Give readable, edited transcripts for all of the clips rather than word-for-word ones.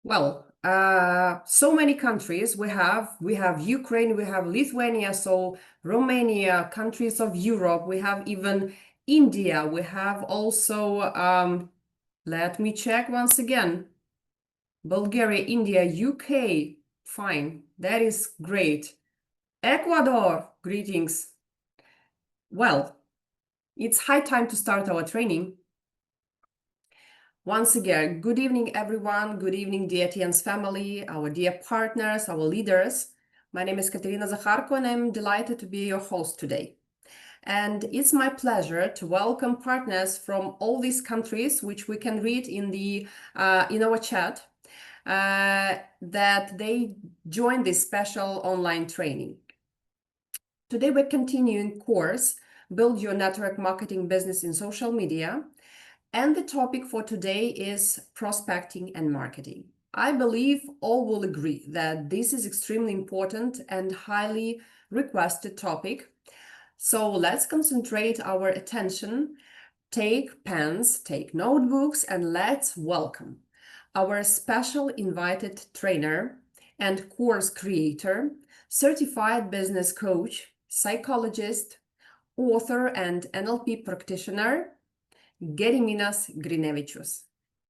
Well, so many countries we have. We have Ukraine, we have Lithuania, so Romania, countries of Europe. We have even India. We have also, let me check once again. Bulgaria, India, UK. Fine, that is great. Ecuador, greetings. Well, it's high time to start our training. Once again, good evening, everyone. Good evening, 𝗘𝗏𝗏𝗏 family, our dear partners, our leaders. My name is 𝗘𝗏𝗏𝗏𝗏𝘀𝗀, and I'm delighted to be your host today. And it's my pleasure to welcome partners from all these countries, which we can read in our chat, that they joined this special online training. Today, we're continuing course, Build Your Network Marketing Business in Social Media. And the topic for today is prospecting and marketing. I believe all will agree that this is extremely important and highly requested topic. So let's concentrate our attention, take pens, take notebooks, and let's welcome our special invited trainer and course creator, certified business coach, psychologist, author, and NLP practitioner, Gediminas Grinevičius.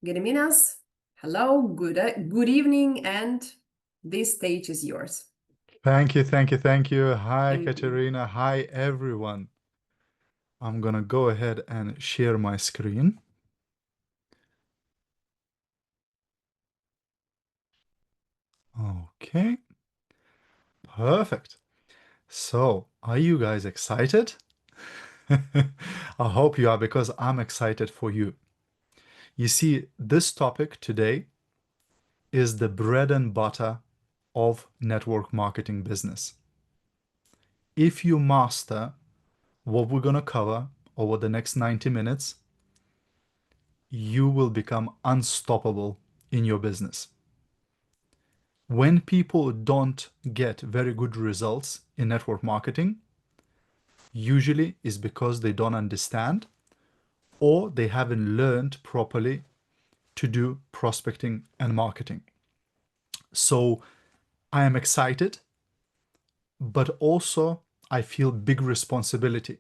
Gediminas, hello, good evening, and this stage is yours. Thank you. Hi, Thank you. Katerina. Hi, everyone. I'm gonna go ahead and share my screen. Okay, perfect. So, are you guys excited? I hope you are, because I'm excited for you. You see, this topic today is the bread and butter of network marketing business. If you master what we're gonna cover over the next 90 minutes, you will become unstoppable in your business. When people don't get very good results in network marketing, usually is because they don't understand or they haven't learned properly to do prospecting and marketing. So I am excited, but also I feel big responsibility,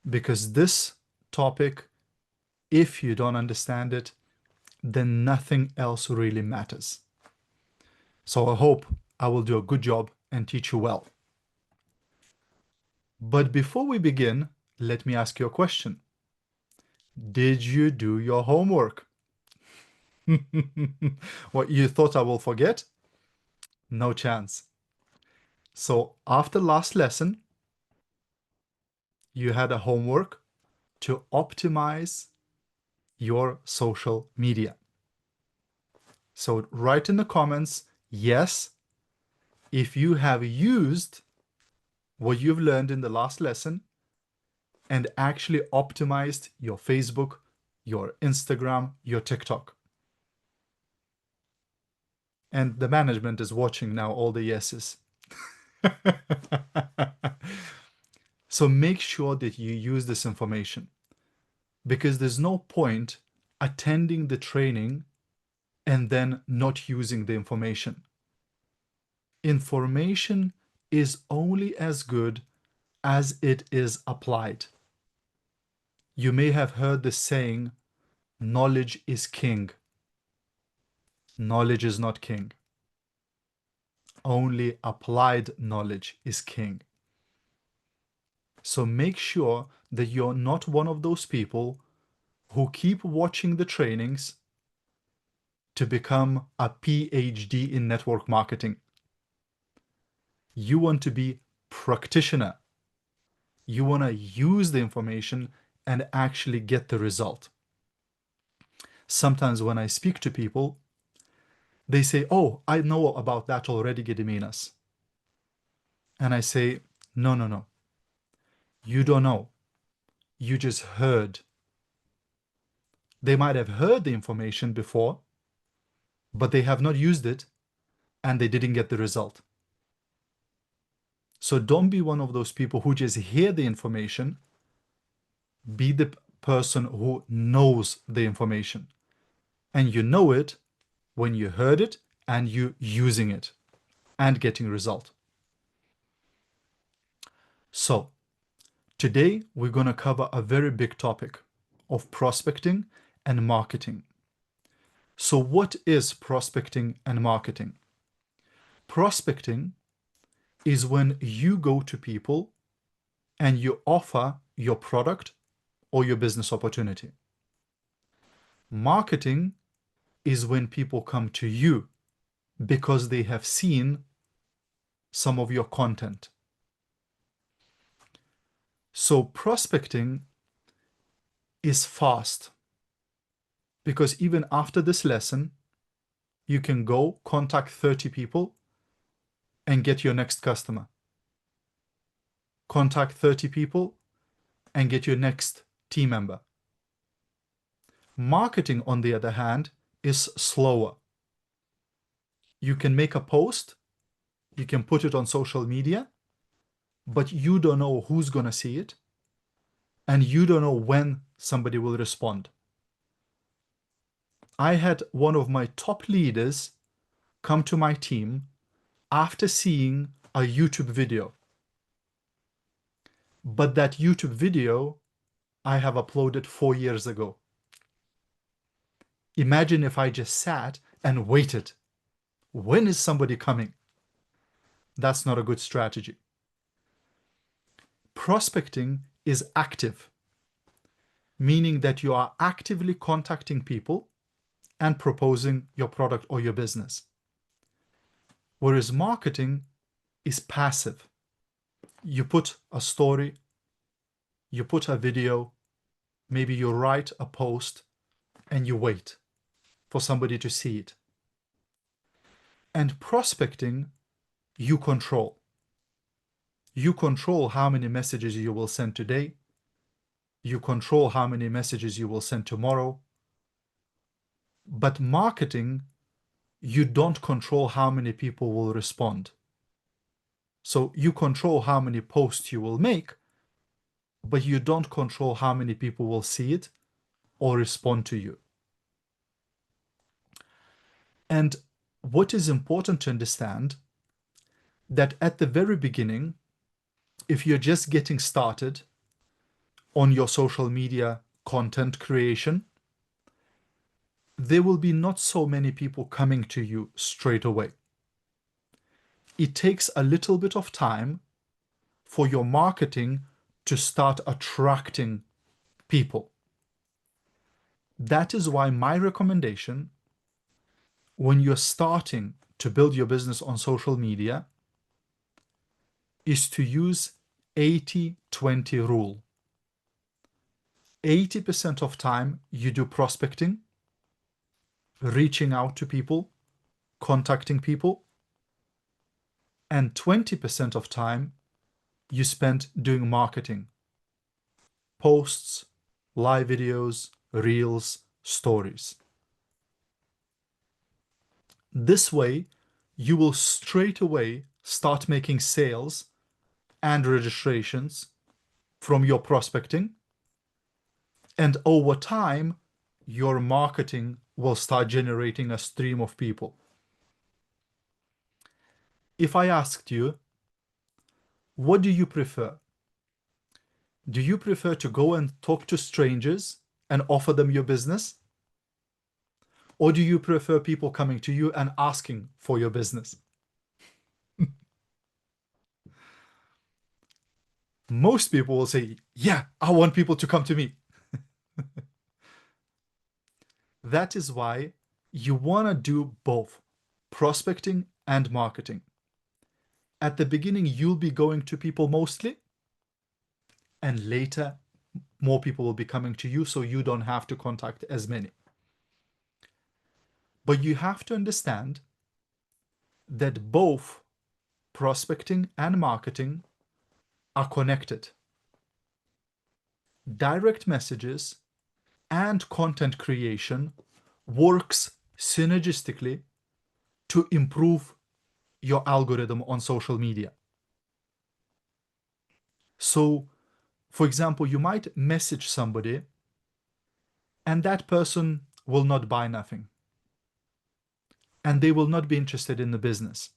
because this topic, if you don't understand it, then nothing else really matters. So I hope I will do a good job and teach you well. But before we begin, let me ask you a question. Did you do your homework? What, you thought I will forget? No chance. So after last lesson, you had a homework to optimize your social media. So write in the comments, yes, if you have used what you've learned in the last lesson and actually optimized your Facebook, your Instagram, your TikTok. And the management is watching now all the yeses. So make sure that you use this information, because there's no point attending the training and then not using the information. Information is only as good as it is applied. You may have heard the saying, knowledge is king. Knowledge is not king. Only applied knowledge is king. So make sure that you're not one of those people who keep watching the trainings to become a PhD in network marketing. You want to be practitioner. You want to use the information and actually get the result. Sometimes when I speak to people, they say, oh, I know about that already, Gediminas. And I say, no. You don't know. You just heard. They might have heard the information before, but they have not used it and they didn't get the result. So don't be one of those people who just hear the information. Be the person who knows the information. And you know it when you heard it and you using it and getting result. So today we're going to cover a very big topic of prospecting and marketing. So what is prospecting and marketing? Prospecting is when you go to people and you offer your product or your business opportunity. Marketing is when people come to you because they have seen some of your content. So prospecting is fast because even after this lesson, you can go contact 30 people and get your next customer. Contact 30 people and get your next team member. Marketing, on the other hand, is slower. You can make a post, you can put it on social media, but you don't know who's going to see it, and you don't know when somebody will respond. I had one of my top leaders come to my team after seeing a YouTube video. But that YouTube video I have uploaded 4 years ago. Imagine if I just sat and waited. When is somebody coming? That's not a good strategy. Prospecting is active, meaning that you are actively contacting people and proposing your product or your business. Whereas marketing is passive. You put a story, you put a video, maybe you write a post, and you wait for somebody to see it. And prospecting, you control. You control how many messages you will send today. You control how many messages you will send tomorrow. But marketing, you don't control how many people will respond. So you control how many posts you will make, but you don't control how many people will see it or respond to you. And what is important to understand, that at the very beginning, if you're just getting started on your social media content creation, there will be not so many people coming to you straight away. It takes a little bit of time for your marketing to start attracting people. That is why my recommendation, when you're starting to build your business on social media, is to use 80-20 rule. 80% of time you do prospecting, reaching out to people, contacting people, and 20% of time you spend doing marketing, posts, live videos, reels, stories. This way, you will straight away start making sales and registrations from your prospecting, and over time, your marketing will start generating a stream of people. If I asked you, what do you prefer? Do you prefer to go and talk to strangers and offer them your business? Or do you prefer people coming to you and asking for your business? Most people will say, yeah, I want people to come to me. That is why you want to do both prospecting and marketing. At the beginning, you'll be going to people mostly, and later more people will be coming to you, so you don't have to contact as many. But you have to understand that both prospecting and marketing are connected. Direct messages and content creation works synergistically to improve your algorithm on social media. So, for example, you might message somebody and that person will not buy nothing. and they will not be interested in the business.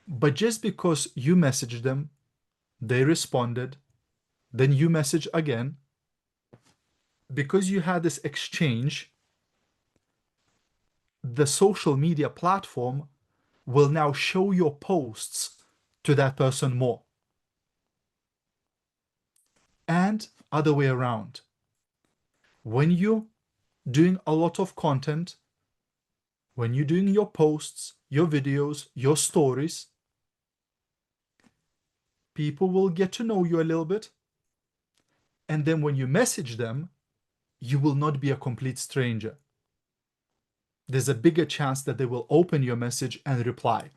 But just because you messaged them, they responded, then you message again, because you had this exchange, the social media platform will now show your posts to that person more. And other way around. When you're doing a lot of content, when you're doing your posts, your videos, your stories, people will get to know you a little bit. And then when you message them, you will not be a complete stranger. There's a bigger chance that they will open your message and reply.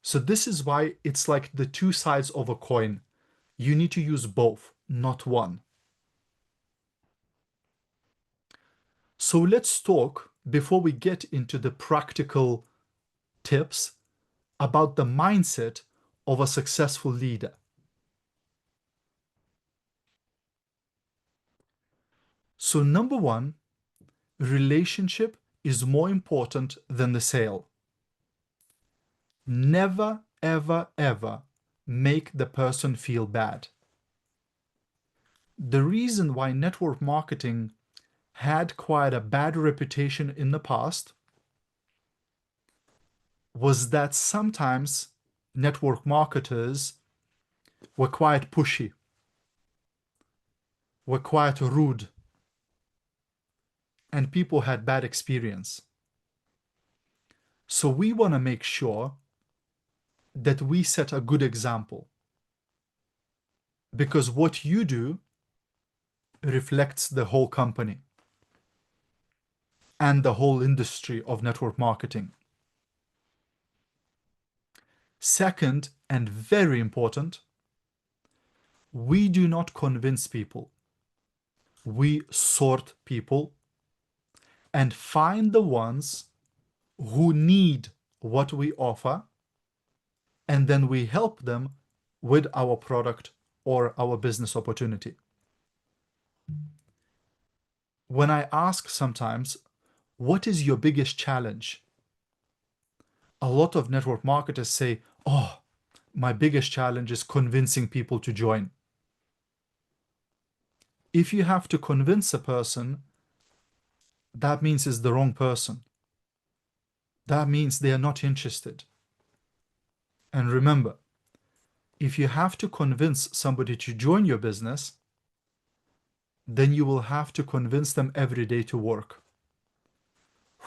So this is why it's like the two sides of a coin. You need to use both, not one. So let's talk, before we get into the practical tips, about the mindset of a successful leader. So number one, relationship is more important than the sale. Never, ever, ever make the person feel bad. The reason why network marketing had quite a bad reputation in the past was that sometimes network marketers were quite pushy, were quite rude, and people had bad experience. So we want to make sure that we set a good example, because what you do reflects the whole company and the whole industry of network marketing. Second, and very important, we do not convince people. We sort people and find the ones who need what we offer, and then we help them with our product or our business opportunity. When I ask sometimes, what is your biggest challenge? A lot of network marketers say, oh, my biggest challenge is convincing people to join. If you have to convince a person, that means it's the wrong person. That means they are not interested. And remember, if you have to convince somebody to join your business, then you will have to convince them every day to work.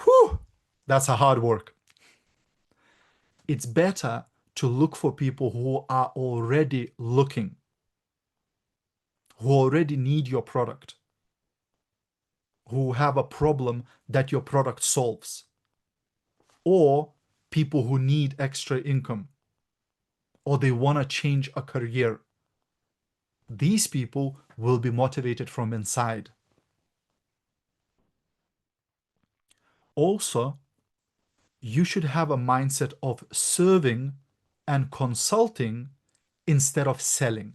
Whew! That's a hard work. It's better to look for people who are already looking, who already need your product, who have a problem that your product solves, or people who need extra income, or they want to change a career. These people will be motivated from inside. Also, you should have a mindset of serving and consulting instead of selling.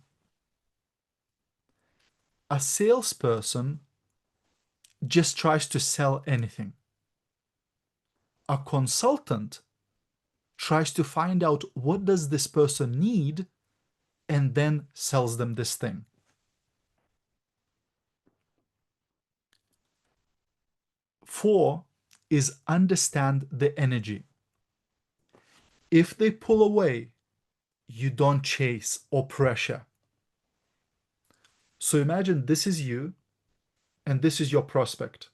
A salesperson just tries to sell anything. A consultant tries to find out what does this person need and then sells them this thing. Four is understand the energy. If they pull away, you don't chase or pressure. So imagine this is you and this is your prospect.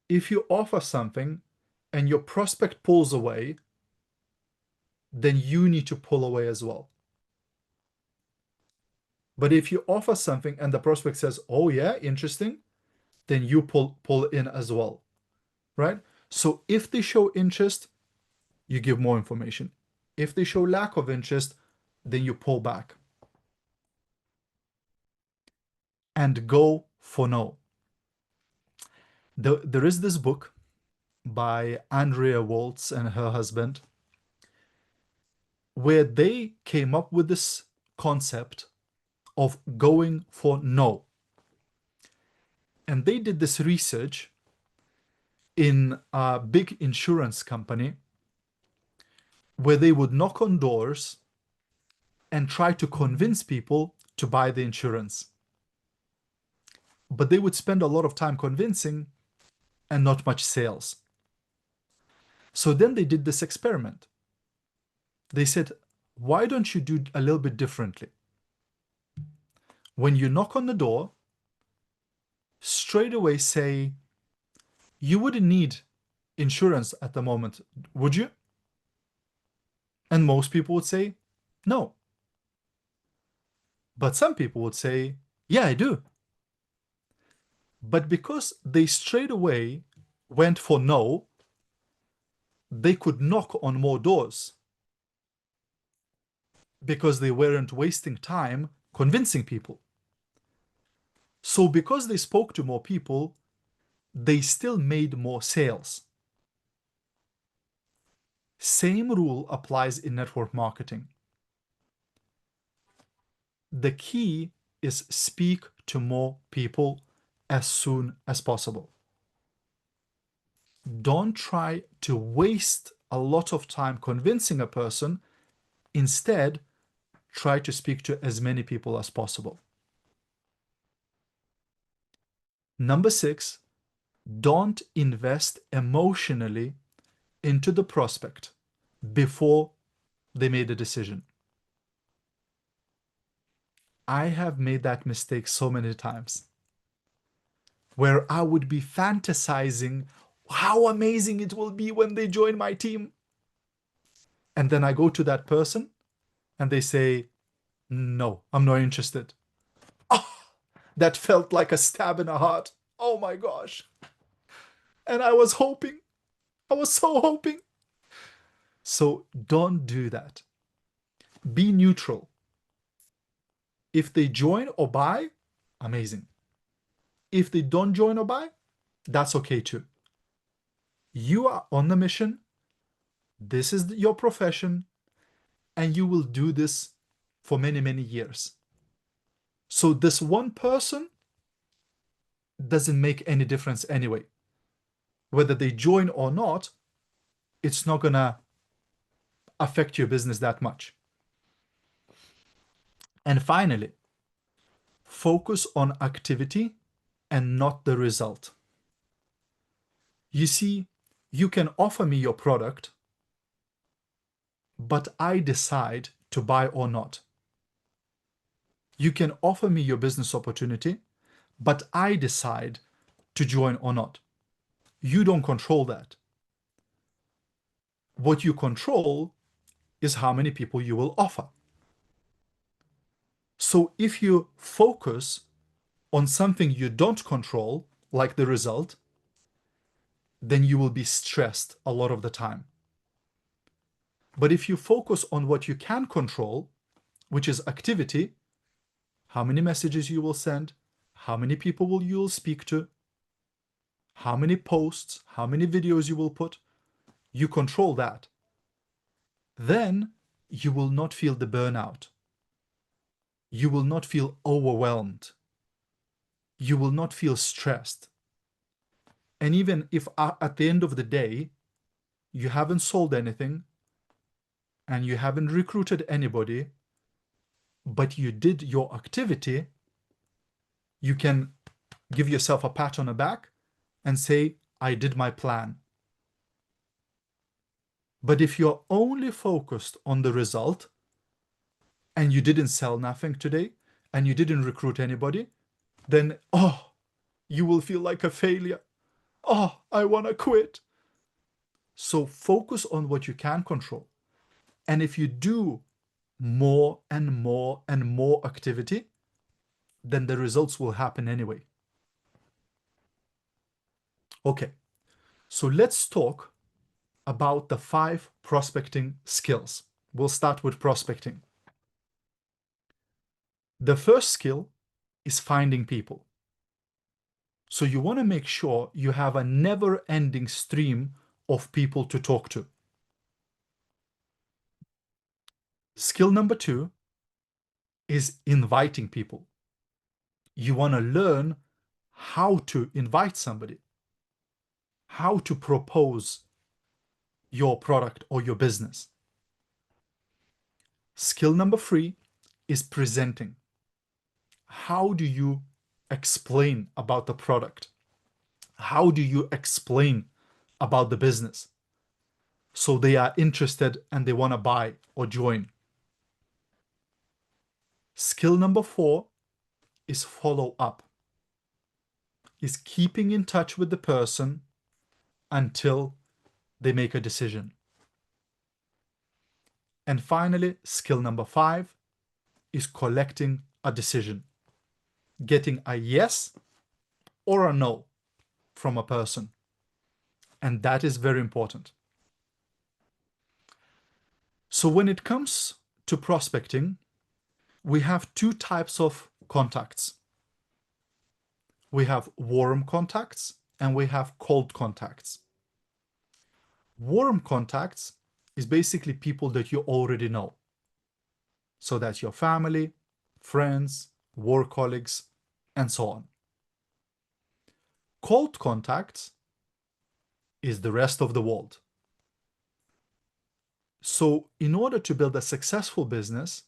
If you offer something and your prospect pulls away, then you need to pull away as well. But if you offer something and the prospect says, oh yeah, interesting, then you pull in as well, right? So if they show interest, you give more information. If they show lack of interest, then you pull back. And go for no. There is this book by Andrea Waltz and her husband, where they came up with this concept of going for no. And they did this research, in a big insurance company where they would knock on doors and try to convince people to buy the insurance. But they would spend a lot of time convincing and not much sales. So then they did this experiment. They said, why don't you do a little bit differently? When you knock on the door, straight away say, you wouldn't need insurance at the moment, would you? And most people would say, no. But some people would say, yeah, I do. But because they straight away went for no, they could knock on more doors because they weren't wasting time convincing people. So because they spoke to more people, they still made more sales. Same rule applies in network marketing. The key is speak to more people as soon as possible. Don't try to waste a lot of time convincing a person. Instead, try to speak to as many people as possible. Number 6, don't invest emotionally into the prospect before they made a decision. I have made that mistake so many times, where I would be fantasizing how amazing it will be when they join my team. And then I go to that person and they say, no, I'm not interested. Oh, that felt like a stab in the heart. Oh my gosh. And I was hoping. I was so hoping. So don't do that. Be neutral. If they join or buy, amazing. If they don't join or buy, that's okay too. You are on the mission. This is your profession, and you will do this for many, many years. So this one person doesn't make any difference anyway. Whether they join or not, it's not gonna affect your business that much. And finally, focus on activity and not the result. You see, you can offer me your product, but I decide to buy or not. You can offer me your business opportunity, but I decide to join or not. You don't control that. What you control is how many people you will offer. So if you focus on something you don't control, like the result, then you will be stressed a lot of the time. But if you focus on what you can control, which is activity, how many messages you will send, how many people you will speak to, how many posts, how many videos you will put, you control that. Then you will not feel the burnout. You will not feel overwhelmed. You will not feel stressed. And even if at the end of the day, you haven't sold anything and you haven't recruited anybody, but you did your activity, you can give yourself a pat on the back and say, I did my plan. But if you're only focused on the result and you didn't sell nothing today and you didn't recruit anybody, then, you will feel like a failure. I want to quit. So focus on what you can control. And if you do more and more and more activity, then the results will happen anyway. Okay, so let's talk about the 5 prospecting skills. We'll start with prospecting. The first skill is finding people. So you want to make sure you have a never-ending stream of people to talk to. Skill number 2 is inviting people. You want to learn how to invite somebody. how to propose your product or your business. Skill number 3 is presenting. How do you explain about the product? How do you explain about the business so they are interested and they want to buy or join? Skill number 4 is follow up, is keeping in touch with the person until they make a decision. And finally, skill number 5 is collecting a decision, getting a yes or a no from a person. And that is very important. So when it comes to prospecting, we have 2 types of contacts. We have warm contacts and we have cold contacts. Warm contacts is basically people that you already know. So that's your family, friends, work colleagues, and so on. Cold contacts is the rest of the world. So in order to build a successful business,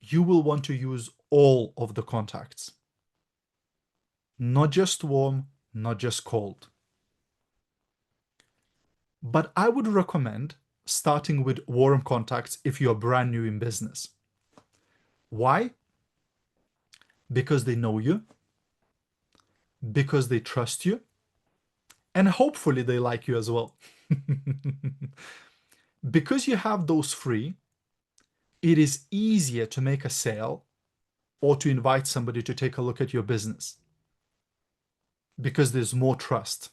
you will want to use all of the contacts. Not just warm, not just cold. But I would recommend starting with warm contacts if you're brand new in business. Why? Because they know you, because they trust you, and hopefully they like you as well. Because you have those 3, it is easier to make a sale or to invite somebody to take a look at your business because there's more trust.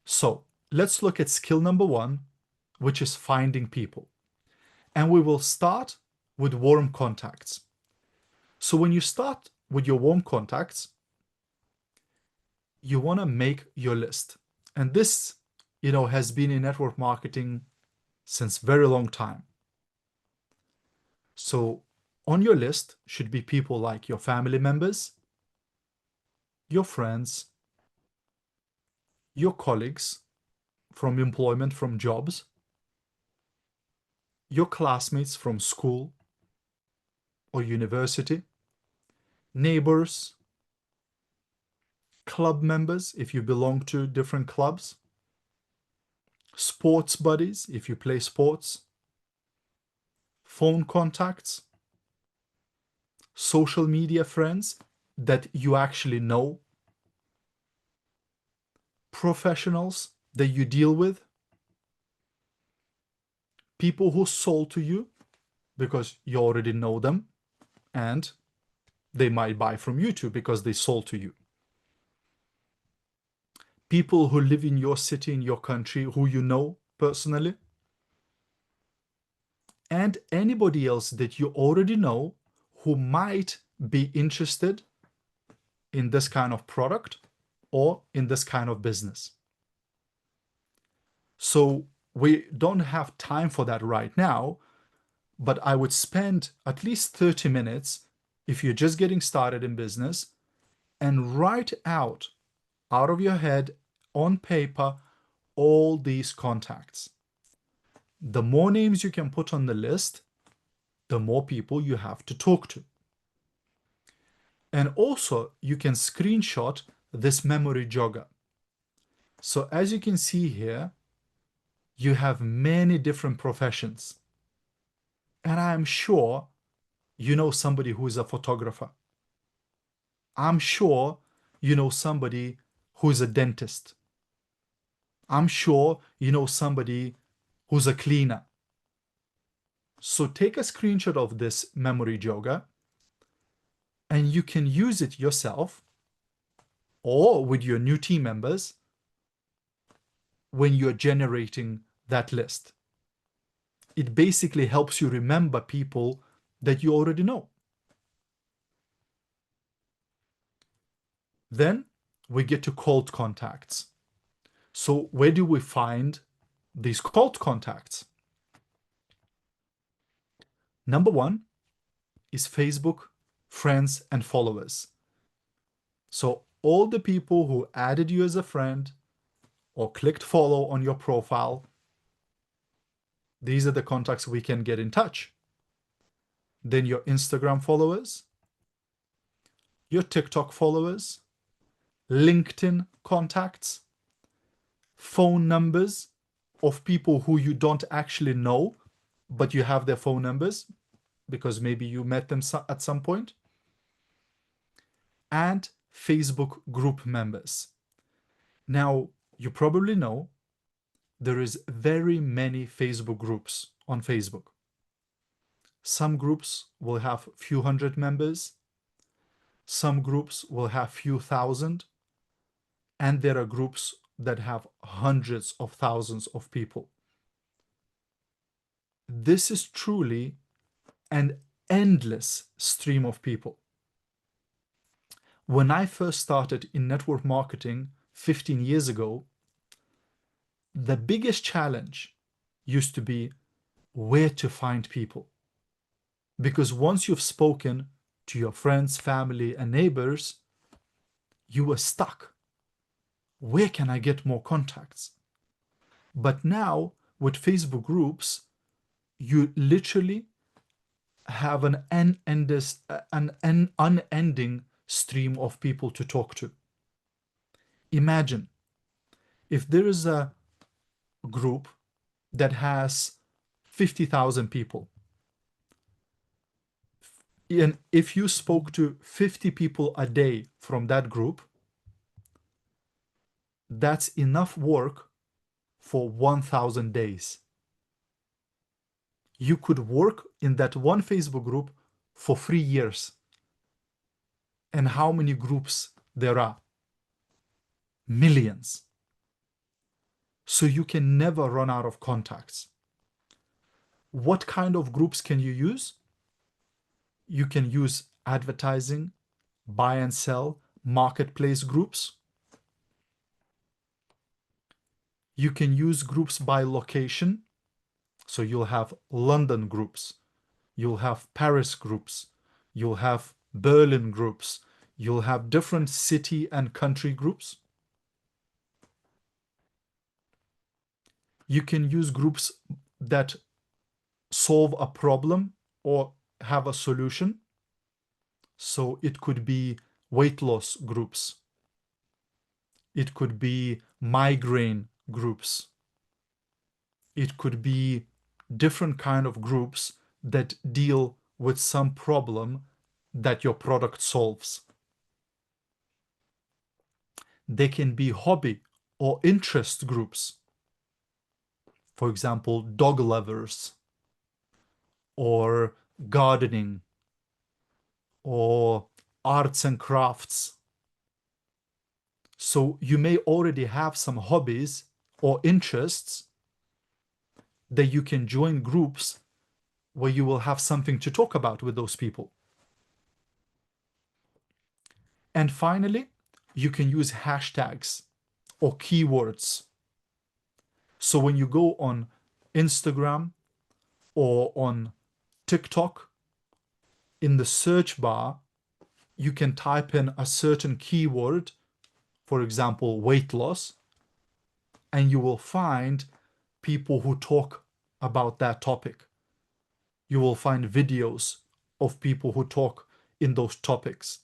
So let's look at skill number 1, which is finding people. And we will start with warm contacts. So when you start with your warm contacts, you want to make your list. And this, has been in network marketing since very long time. So on your list should be people like your family members, your friends, your colleagues from employment, from jobs, your classmates from school or university, neighbors, club members if you belong to different clubs, sports buddies if you play sports, phone contacts, social media friends that you actually know, professionals that you deal with, people who sold to you because you already know them and they might buy from you too because they sold to you. People who live in your city, in your country, who you know personally, and anybody else that you already know who might be interested in this kind of product or in this kind of business. So we don't have time for that right now, but I would spend at least 30 minutes if you're just getting started in business and write out of your head on paper all these contacts. The more names you can put on the list, the more people you have to talk to. And also you can screenshot this memory jogger. So as you can see here, you have many different professions. And I'm sure you know somebody who is a photographer. I'm sure you know somebody who is a dentist. I'm sure you know somebody who's a cleaner. So take a screenshot of this memory jogger and you can use it yourself or with your new team members when you're generating that list. It basically helps you remember people that you already know. Then we get to cold contacts. So where do we find these cold contacts? Number 1 is Facebook, friends, and followers. So all the people who added you as a friend or clicked follow on your profile. These are the contacts we can get in touch. Then your Instagram followers, your TikTok followers, LinkedIn contacts, phone numbers of people who you don't actually know, but you have their phone numbers because maybe you met them at some point, and Facebook group members. Now, you probably know there is very many Facebook groups on Facebook. Some groups will have few hundred members, some groups will have few thousand, and there are groups that have hundreds of thousands of people. This is truly an endless stream of people. When I first started in network marketing 15 years ago, the biggest challenge used to be where to find people. Because once you've spoken to your friends, family, and neighbors, you were stuck. Where can I get more contacts? But now, with Facebook groups, you literally have an unending stream of people to talk to. Imagine if there is a group that has 50,000 people, and if you spoke to 50 people a day from that group, that's enough work for 1,000 days. You could work in that one Facebook group for 3 years. And how many groups there are? Millions. So you can never run out of contacts. What kind of groups can you use? You can use advertising, buy and sell, marketplace groups. You can use groups by location. So you'll have London groups, you'll have Paris groups, you'll have Berlin groups, you'll have different city and country groups. You can use groups that solve a problem or have a solution. So it could be weight loss groups. It could be migraine groups. It could be different kind of groups that deal with some problem that your product solves. They can be hobby or interest groups. For example, dog lovers, or gardening, or arts and crafts. So you may already have some hobbies or interests that you can join groups where you will have something to talk about with those people. And finally, you can use hashtags or keywords. So when you go on Instagram or on TikTok, in the search bar, you can type in a certain keyword, for example, weight loss, and you will find people who talk about that topic. You will find videos of people who talk in those topics.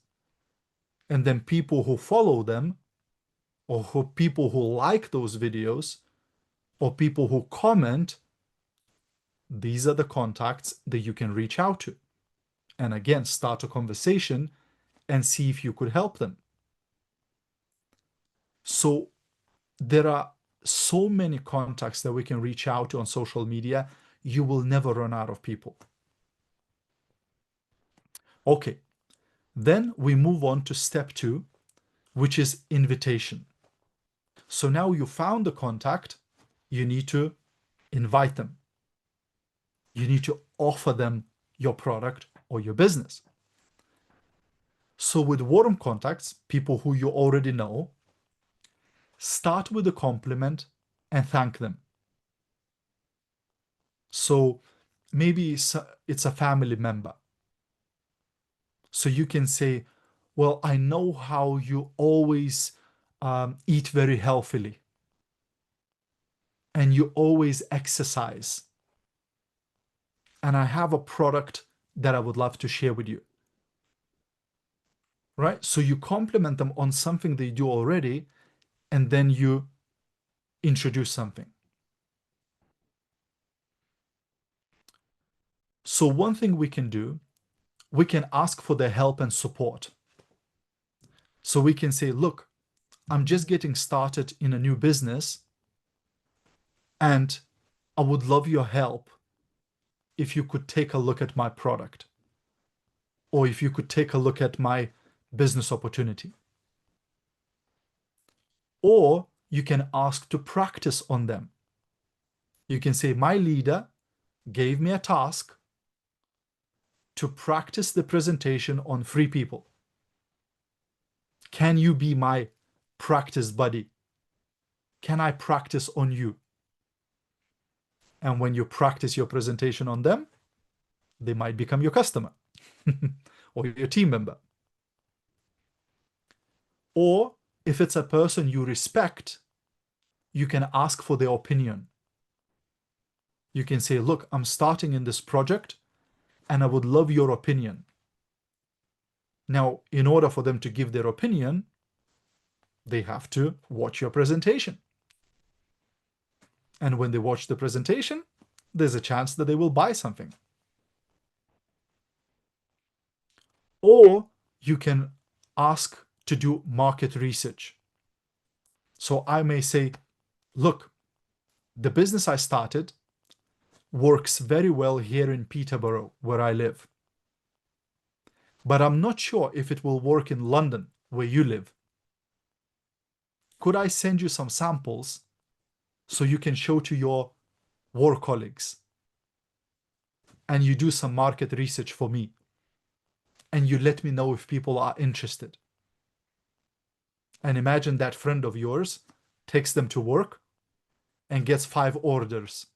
And then people who follow them, or people who like those videos, or people who comment, these are the contacts that you can reach out to. And again, start a conversation and see if you could help them. So there are so many contacts that we can reach out to on social media. You will never run out of people. Okay, then we move on to step 2, which is invitation. So now you found the contact, you need to invite them. You need to offer them your product or your business. So with warm contacts, people who you already know, start with a compliment and thank them. So maybe it's a family member. So you can say, well, I know how you always eat very healthily and you always exercise. And I have a product that I would love to share with you. Right? So you compliment them on something they do already, and then you introduce something. So one thing we can do, we can ask for their help and support. So we can say, look, I'm just getting started in a new business, and I would love your help if you could take a look at my product, or if you could take a look at my business opportunity. Or you can ask to practice on them. You can say, my leader gave me a task to practice the presentation on 3 people. Can you be my practice buddy? Can I practice on you? And when you practice your presentation on them, they might become your customer or your team member. Or if it's a person you respect, you can ask for their opinion. You can say, look, I'm starting in this project and I would love your opinion. Now, in order for them to give their opinion, they have to watch your presentation. And when they watch the presentation, there's a chance that they will buy something. Or you can ask to do market research. So I may say, look, the business I started works very well here in Peterborough, where I live. But I'm not sure if it will work in London, where you live. Could I send you some samples so you can show to your work colleagues? And you do some market research for me. And you let me know if people are interested. And imagine that friend of yours takes them to work and gets 5 orders.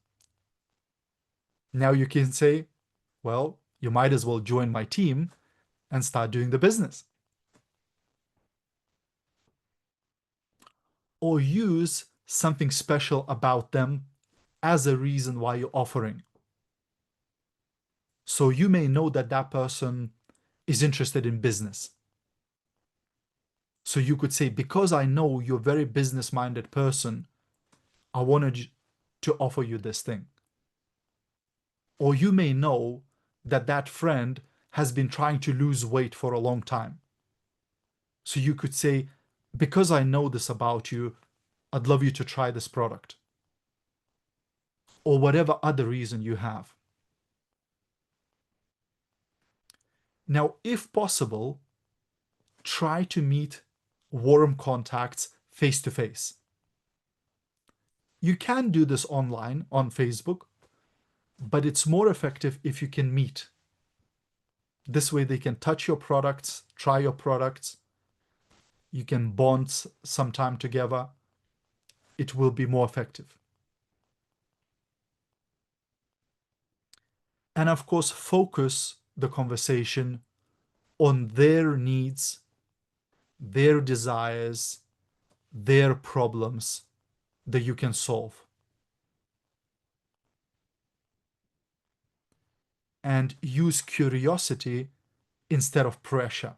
Now you can say, well, you might as well join my team and start doing the business. Or use something special about them as a reason why you're offering. So you may know that that person is interested in business. So you could say, because I know you're a very business-minded person, I wanted to offer you this thing. Or you may know that that friend has been trying to lose weight for a long time. So you could say, because I know this about you, I'd love you to try this product. Or whatever other reason you have. Now, if possible, try to meet warm contacts face to face. You can do this online on Facebook, but it's more effective if you can meet. This way they can touch your products, try your products. You can bond some time together. It will be more effective. And of course, focus the conversation on their needs, their desires, their problems that you can solve. And use curiosity instead of pressure.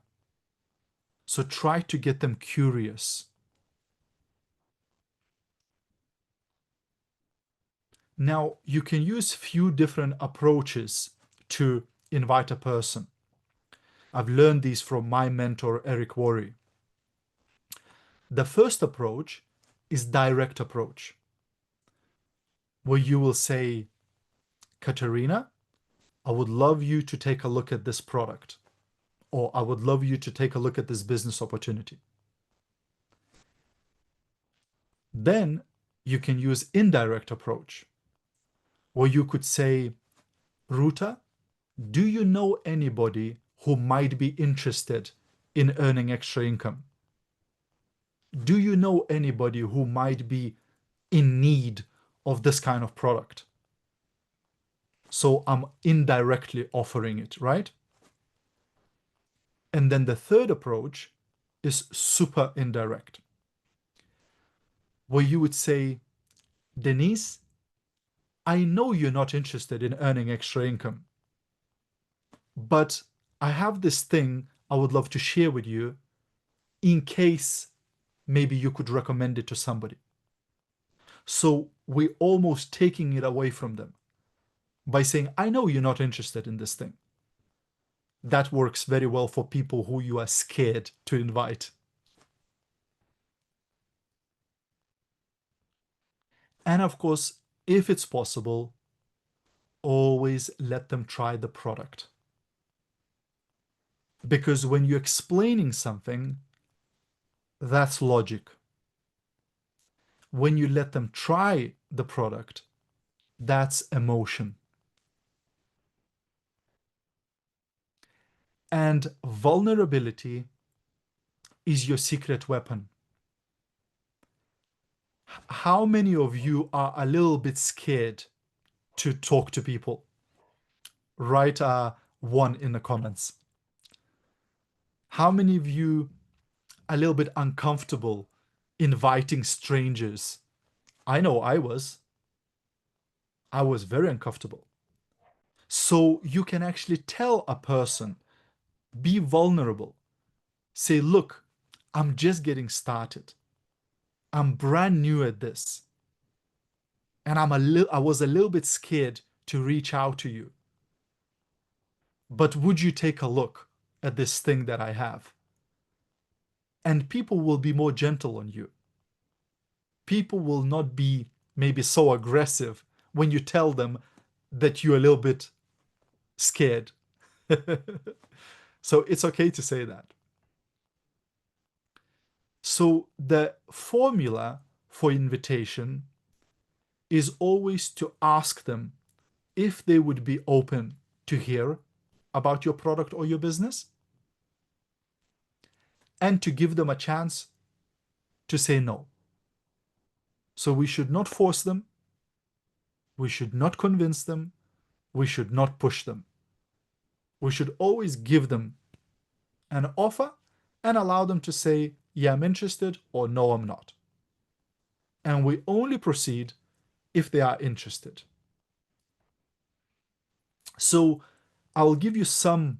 So try to get them curious. Now, you can use few different approaches to invite a person. I've learned these from my mentor, 𝗪𝗏𝗏𝗏. The first approach is direct approach, where you will say, Katerina, I would love you to take a look at this product, or I would love you to take a look at this business opportunity. Then you can use indirect approach, where you could say, Ruta, do you know anybody who might be interested in earning extra income? Do you know anybody who might be in need of this kind of product? So I'm indirectly offering it, right? And then the third approach is super indirect, where you would say, Denise, I know you're not interested in earning extra income, but I have this thing I would love to share with you in case maybe you could recommend it to somebody. So we're almost taking it away from them by saying, I know you're not interested in this thing. That works very well for people who you are scared to invite. And of course, if it's possible, always let them try the product. Because when you're explaining something, that's logic. When you let them try the product, that's emotion. And vulnerability is your secret weapon. How many of you are a little bit scared to talk to people? Write a 1 in the comments. How many of you are a little bit uncomfortable inviting strangers? I know I was. I was very uncomfortable. So you can actually tell a person, be vulnerable. Say, look, I'm just getting started. I'm brand new at this. And I was a little bit scared to reach out to you. But would you take a look at this thing that I have? And people will be more gentle on you. People will not be maybe so aggressive when you tell them that you're a little bit scared. So it's okay to say that. So the formula for invitation is always to ask them if they would be open to hear about your product or your business, and to give them a chance to say no. So we should not force them. We should not convince them. We should not push them. We should always give them an offer and allow them to say, yeah, I'm interested, or no, I'm not. And we only proceed if they are interested. So I'll give you some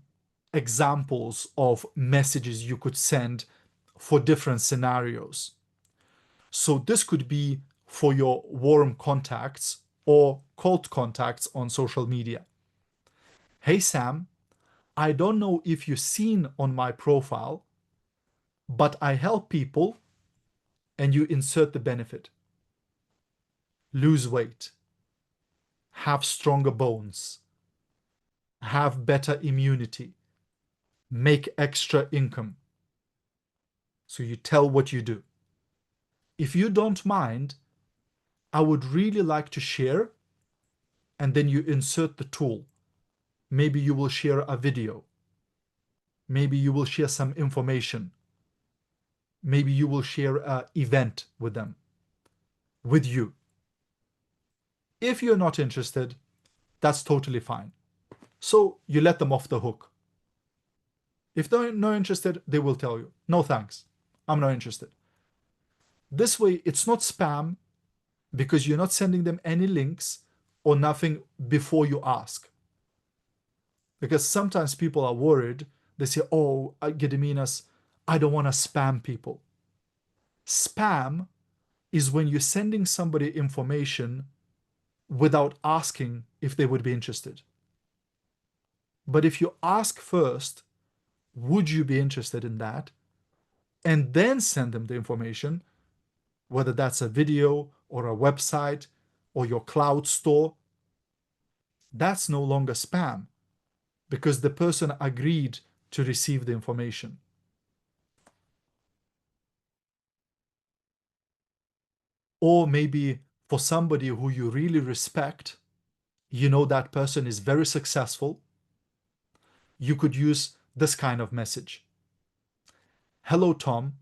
examples of messages you could send for different scenarios. So this could be for your warm contacts or cold contacts on social media. Hey Sam, I don't know if you've seen on my profile, but I help people, and you insert the benefit. Lose weight, have stronger bones, have better immunity, make extra income. So you tell what you do. If you don't mind, I would really like to share, and then you insert the tool. Maybe you will share a video. Maybe you will share some information. Maybe you will share an event with them, with you. If you're not interested, that's totally fine. So you let them off the hook. If they're not interested, they will tell you, no thanks, I'm not interested. This way, it's not spam because you're not sending them any links or nothing before you ask. Because sometimes people are worried. They say, oh, Gediminas, I don't want to spam people. Spam is when you're sending somebody information without asking if they would be interested. But if you ask first, would you be interested in that? And then send them the information, whether that's a video or a website or your cloud store, that's no longer spam because the person agreed to receive the information. Or maybe for somebody who you really respect, you know that person is very successful, you could use this kind of message. Hello, Tom.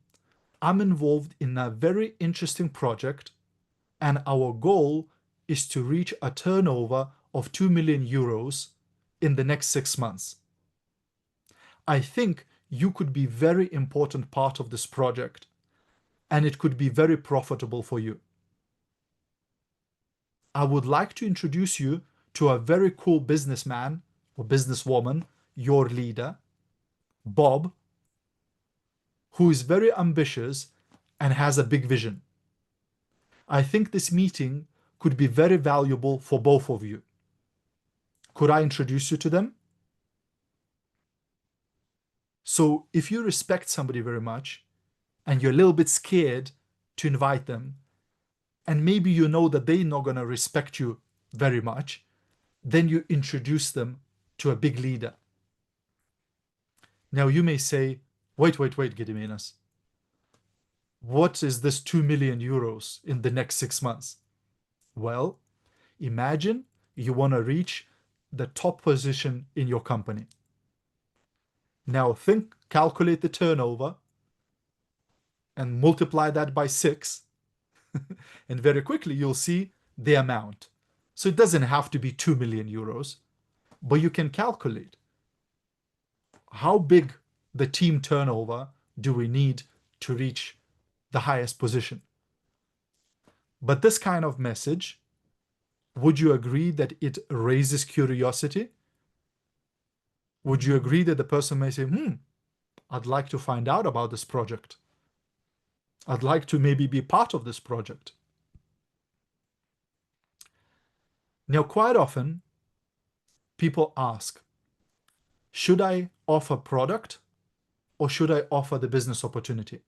I'm involved in a very interesting project, and our goal is to reach a turnover of 2 million euros in the next 6 months. I think you could be very important part of this project and it could be very profitable for you. I would like to introduce you to a very cool businessman or businesswoman, your leader, Bob, who is very ambitious and has a big vision. I think this meeting could be very valuable for both of you. Could I introduce you to them? So if you respect somebody very much and you're a little bit scared to invite them, and maybe you know that they're not going to respect you very much, then you introduce them to a big leader. Now you may say, wait, Gediminas. What is this 2 million euros in the next 6 months? Well, imagine you want to reach the top position in your company. Now calculate the turnover and multiply that by 6. And very quickly you'll see the amount. So it doesn't have to be 2 million euros, but you can calculate how big the team turnover do we need to reach the highest position. But this kind of message, would you agree that it raises curiosity? Would you agree that the person may say, I'd like to find out about this project. I'd like to maybe be part of this project. Now, quite often, people ask, should I offer product or should I offer the business opportunity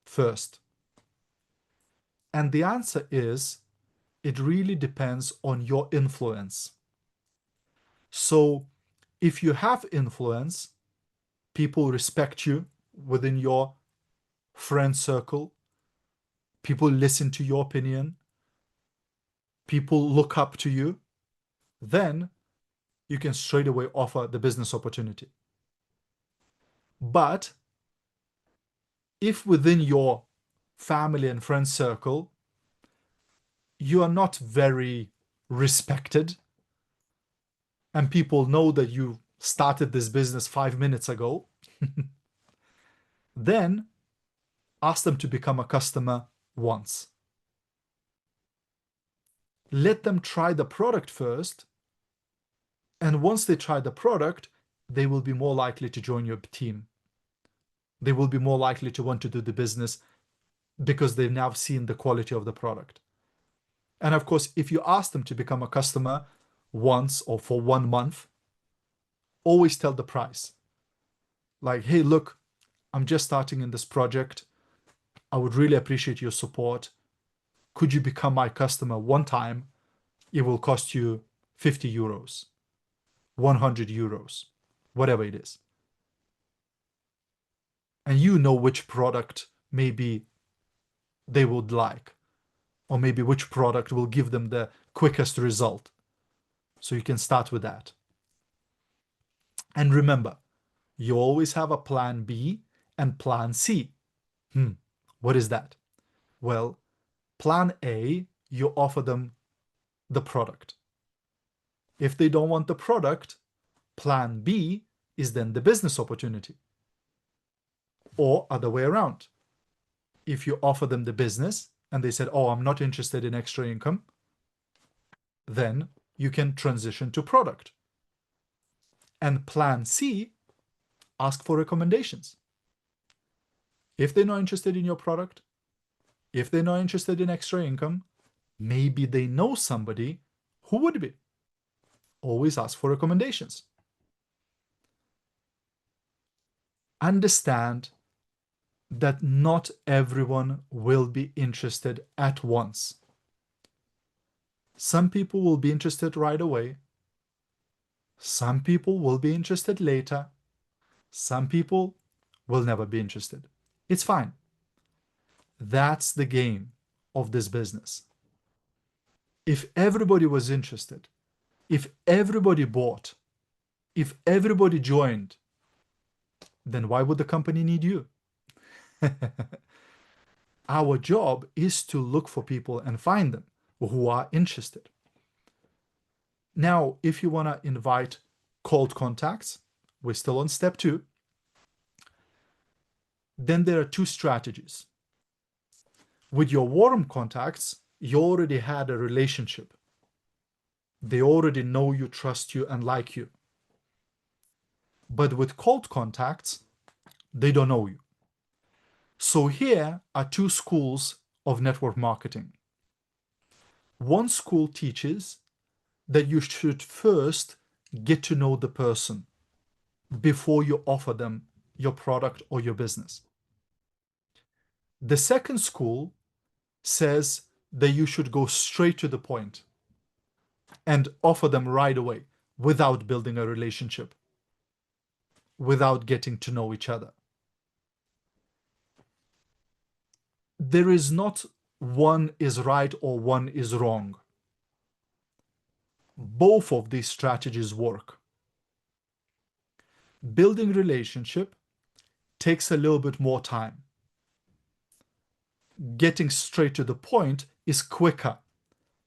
first? And the answer is, it really depends on your influence. So if you have influence, people respect you within your friend circle, people listen to your opinion, people look up to you, then you can straight away offer the business opportunity. But if within your family and friend circle, you are not very respected, and people know that you started this business 5 minutes ago, then ask them to become a customer once. Let them try the product first, and once they try the product, they will be more likely to join your team. They will be more likely to want to do the business because they've now seen the quality of the product. And of course, if you ask them to become a customer once or for 1 month, always tell the price. Like, hey, look, I'm just starting in this project. I would really appreciate your support. Could you become my customer one time? It will cost you 50 euros, 100 euros, whatever it is. And you know which product maybe they would like, or maybe which product will give them the quickest result. So you can start with that. And remember, you always have a plan B and plan C. What is that? Well, plan A, you offer them the product. If they don't want the product, plan B is then the business opportunity. Or other way around. If you offer them the business and they said, oh, I'm not interested in extra income, then you can transition to product. And plan C, ask for recommendations. If they're not interested in your product, if they're not interested in extra income, maybe they know somebody who would be. Always ask for recommendations. Understand that not everyone will be interested at once. Some people will be interested right away. Some people will be interested later. Some people will never be interested. It's fine. That's the game of this business. If everybody was interested, if everybody bought, if everybody joined, then why would the company need you? Our job is to look for people and find them who are interested. Now, if you want to invite cold contacts, we're still on step 2. then there are two strategies. With your warm contacts, you already had a relationship. They already know you, trust you, and like you. But with cold contacts, they don't know you. So here are two schools of network marketing. One school teaches that you should first get to know the person before you offer them your product or your business. The second school says that you should go straight to the point and offer them right away without building a relationship, without getting to know each other. There is not one is right or one is wrong. Both of these strategies work. Building relationship takes a little bit more time. Getting straight to the point is quicker,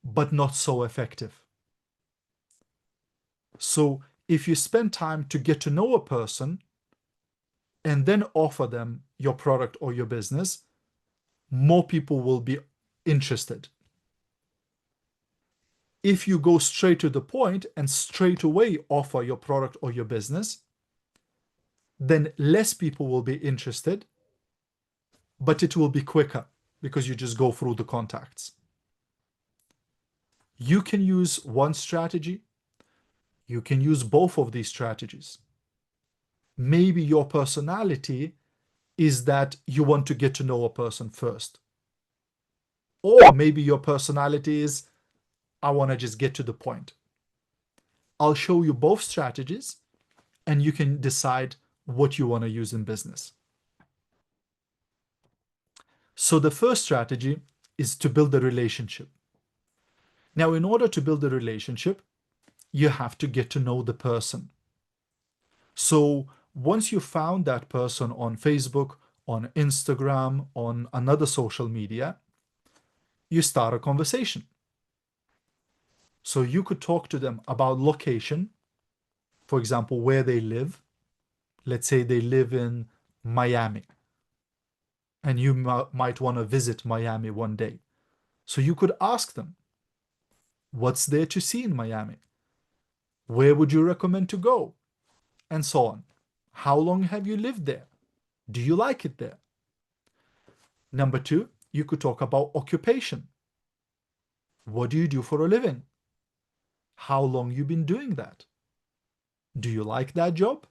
but not so effective. So if you spend time to get to know a person and then offer them your product or your business, more people will be interested. If you go straight to the point and straight away offer your product or your business, then less people will be interested, but it will be quicker because you just go through the contacts. You can use one strategy. You can use both of these strategies. Maybe your personality is that you want to get to know a person first. Or maybe your personality is, I want to just get to the point. I'll show you both strategies and you can decide what you want to use in business. So the first strategy is to build a relationship. Now, in order to build a relationship, you have to get to know the person. So once you found that person on Facebook, on Instagram, on another social media, you start a conversation. So you could talk to them about location, for example, where they live. Let's say they live in Miami, and you might want to visit Miami one day. So you could ask them, what's there to see in Miami? Where would you recommend to go? And so on. How long have you lived there? Do you like it there? Number two, you could talk about occupation. What do you do for a living? How long you been doing that? Do you like that job?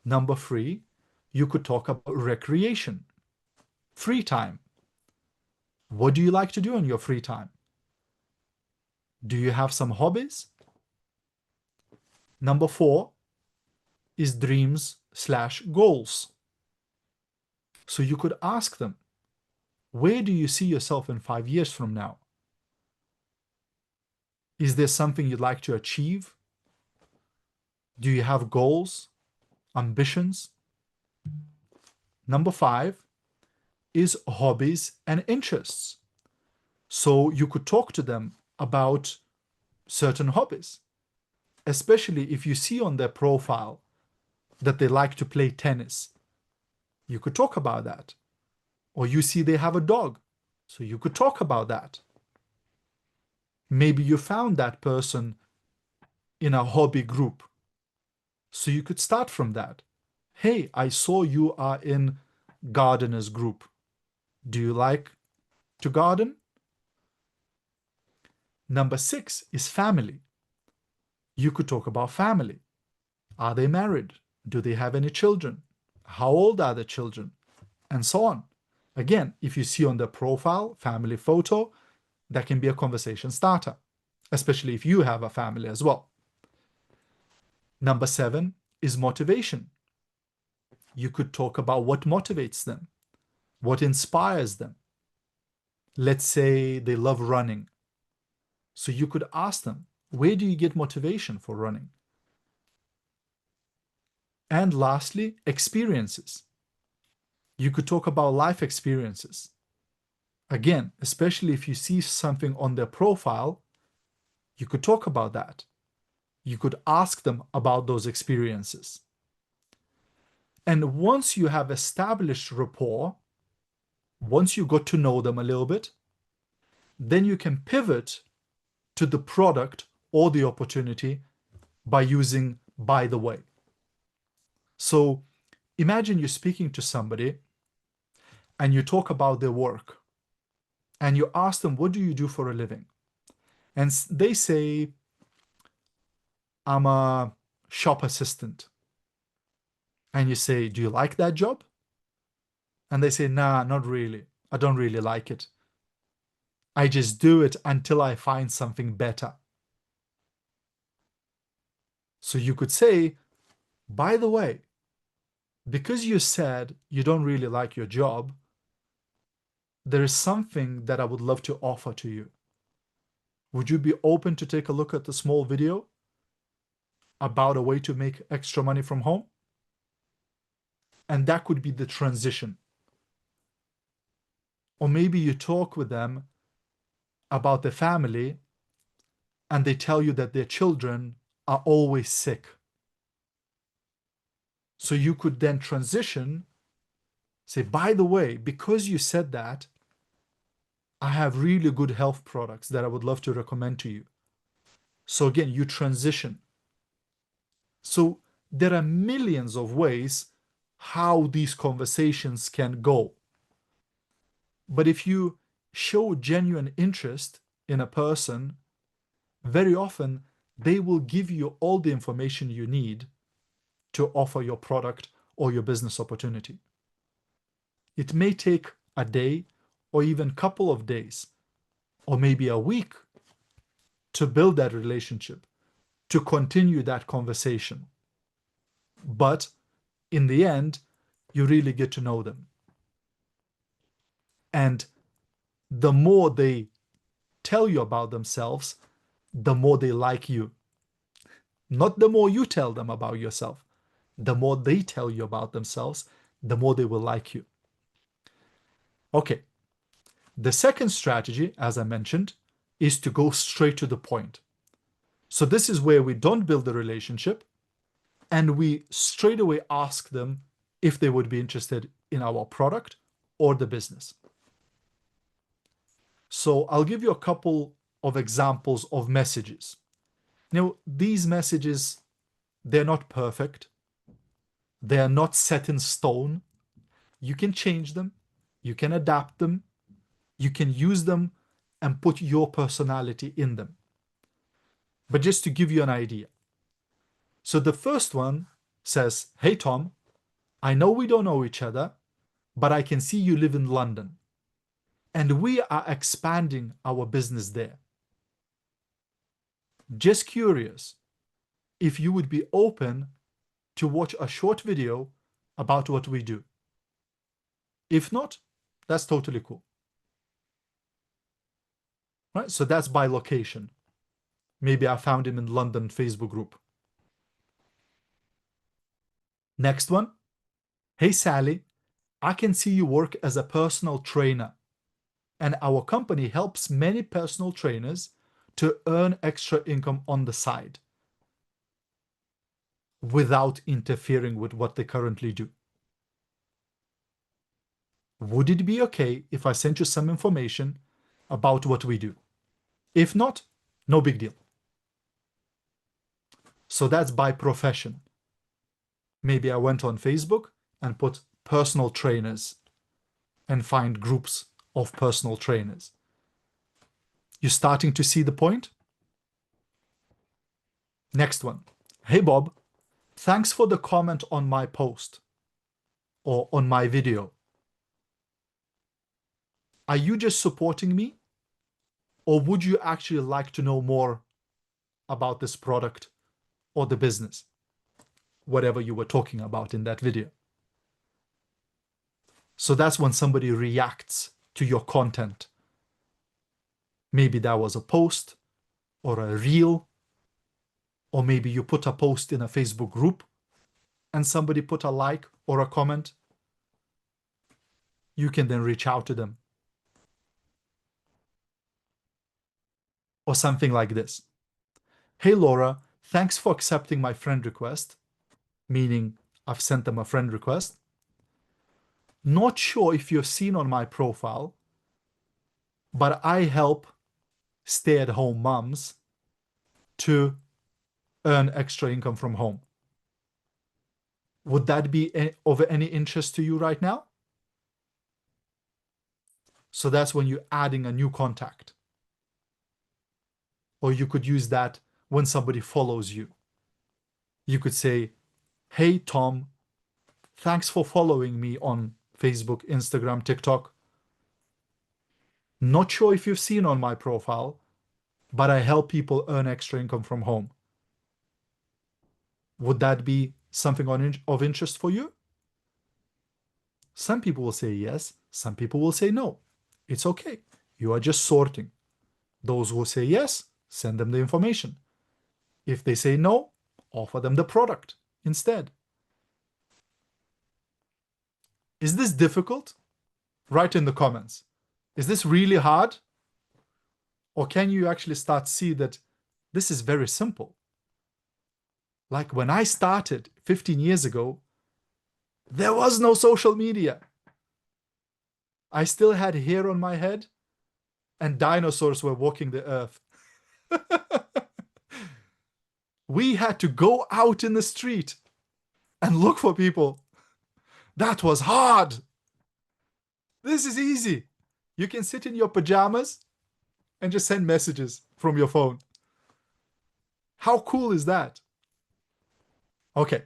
Number three, you could talk about recreation, free time. What do you like to do in your free time? Do you have some hobbies? Number four is dreams/goals. So you could ask them, where do you see yourself in 5 years from now? Is there something you'd like to achieve? Do you have goals, ambitions? Number five is hobbies and interests. So you could talk to them about certain hobbies, especially if you see on their profile that they like to play tennis. You could talk about that. Or you see they have a dog, so you could talk about that. Maybe you found that person in a hobby group, so you could start from that. Hey, I saw you are in gardeners group. Do you like to garden? Number six is family. You could talk about family. Are they married? Do they have any children? How old are the children? And so on. Again, if you see on their profile, family photo, that can be a conversation starter, especially if you have a family as well. Number seven is motivation. You could talk about what motivates them, what inspires them. Let's say they love running. So you could ask them, where do you get motivation for running? And lastly, experiences. You could talk about life experiences. Again, especially if you see something on their profile, you could talk about that. You could ask them about those experiences. And once you have established rapport, once you got to know them a little bit, then you can pivot to the product or the opportunity by using by the way. So imagine you're speaking to somebody and you talk about their work and you ask them, what do you do for a living? And they say, I'm a shop assistant. And you say, do you like that job? And they say, nah, not really. I don't really like it. I just do it until I find something better. So you could say, by the way, because you said you don't really like your job, there is something that I would love to offer to you. Would you be open to take a look at the small video about a way to make extra money from home? And that could be the transition. Or maybe you talk with them about their family and they tell you that their children are always sick. So you could then transition, say, by the way, because you said that, I have really good health products that I would love to recommend to you. So again, you transition. So there are millions of ways how these conversations can go. But if you show genuine interest in a person, very often they will give you all the information you need to offer your product or your business opportunity. It may take a day or even a couple of days or maybe a week to build that relationship, to continue that conversation. But in the end, you really get to know them. And the more they tell you about themselves, the more they like you. Not the more you tell them about yourself. The more they tell you about themselves, the more they will like you. Okay. The second strategy, as I mentioned, is to go straight to the point. So this is where we don't build a relationship and we straight away ask them if they would be interested in our product or the business. So I'll give you a couple of examples of messages. Now, these messages, they're not perfect. They are not set in stone. You can change them. You can adapt them. You can use them and put your personality in them. But just to give you an idea. So the first one says, hey, Tom, I know we don't know each other, but I can see you live in London. And we are expanding our business there. Just curious if you would be open to watch a short video about what we do. If not, that's totally cool. Right? So that's by location. Maybe I found him in London Facebook group. Next one. Hey, Sally, I can see you work as a personal trainer, and our company helps many personal trainers to earn extra income on the side without interfering with what they currently do. Would it be okay if I sent you some information about what we do? If not, no big deal. So that's by profession. Maybe I went on Facebook and put personal trainers and find groups of personal trainers. You're starting to see the point? Next one. Hey, Bob, thanks for the comment on my post or on my video. Are you just supporting me? Or would you actually like to know more about this product or the business? Whatever you were talking about in that video. So that's when somebody reacts to your content. Maybe that was a post or a reel, or maybe you put a post in a Facebook group and somebody put a like or a comment. You can then reach out to them. Or something like this. Hey, Laura, thanks for accepting my friend request, meaning I've sent them a friend request. Not sure if you've seen on my profile, but I help stay-at-home moms to earn extra income from home. Would that be of any interest to you right now? So that's when you're adding a new contact. Or you could use that when somebody follows you. You could say, hey, Tom, thanks for following me on Facebook, Instagram, TikTok. Not sure if you've seen on my profile, but I help people earn extra income from home. Would that be something of interest for you? Some people will say yes, some people will say no. It's okay. You are just sorting. Those who say yes, send them the information. If they say no, offer them the product instead. Is this difficult? Write in the comments. Is this really hard? Or can you actually start to see that this is very simple? Like when I started 15 years ago, there was no social media. I still had hair on my head and dinosaurs were walking the earth. We had to go out in the street and look for people. That was hard. This is easy. You can sit in your pajamas and just send messages from your phone. How cool is that? Okay.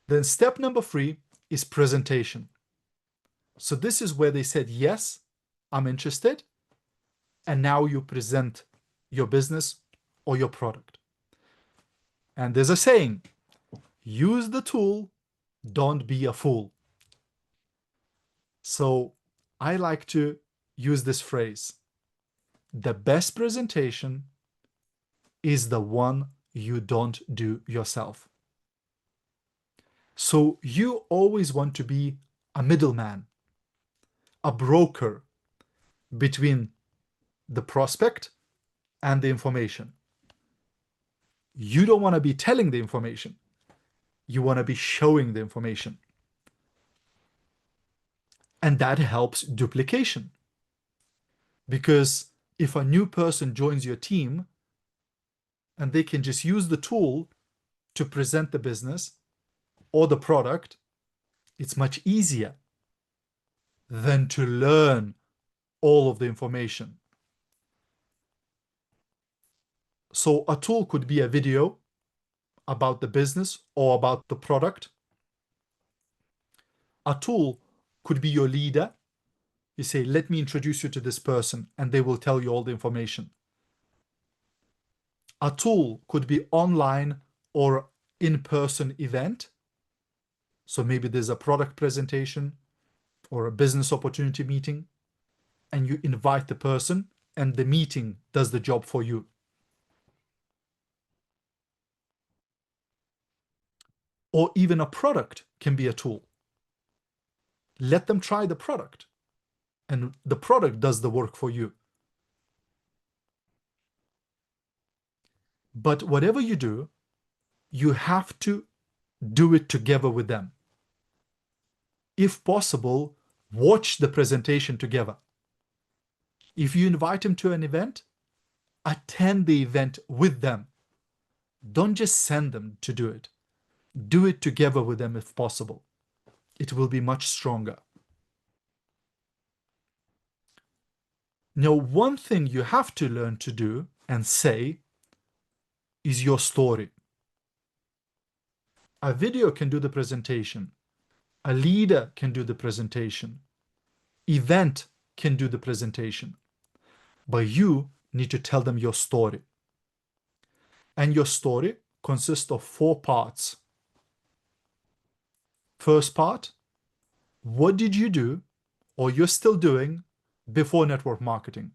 Then step number 3 is presentation. So this is where they said, yes, I'm interested. And now you present your business or your product. And there's a saying, use the tool, don't be a fool. So I like to use this phrase. The best presentation is the one you don't do yourself. So you always want to be a middleman, a broker between the prospect and the information. You don't want to be telling the information. You want to be showing the information. And that helps duplication. Because if a new person joins your team and they can just use the tool to present the business or the product, it's much easier than to learn all of the information. So a tool could be a video about the business or about the product. A tool could be your leader. You say, let me introduce you to this person, and they will tell you all the information. A tool could be online or in-person event. So maybe there's a product presentation or a business opportunity meeting, and you invite the person, and the meeting does the job for you. Or even a product can be a tool. Let them try the product, and the product does the work for you. But whatever you do, you have to do it together with them. If possible, watch the presentation together. If you invite them to an event, attend the event with them. Don't just send them to do it. Do it together with them if possible. It will be much stronger. Now, one thing you have to learn to do and say is your story. A video can do the presentation. A leader can do the presentation. Event can do the presentation. But you need to tell them your story. And your story consists of 4 parts. First part, what did you do or you're still doing before network marketing?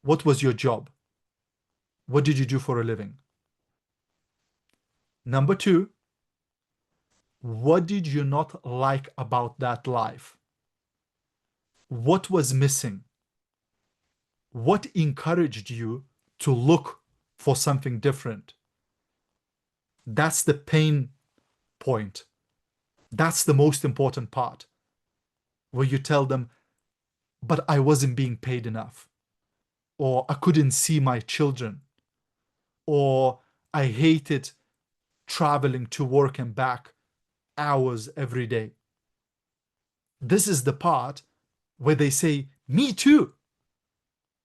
What was your job? What did you do for a living? Number 2, what did you not like about that life? What was missing? What encouraged you to look for something different? That's the pain point. That's the most important part, where you tell them, but I wasn't being paid enough, or I couldn't see my children, or I hated traveling to work and back hours every day. This is the part where they say, me too.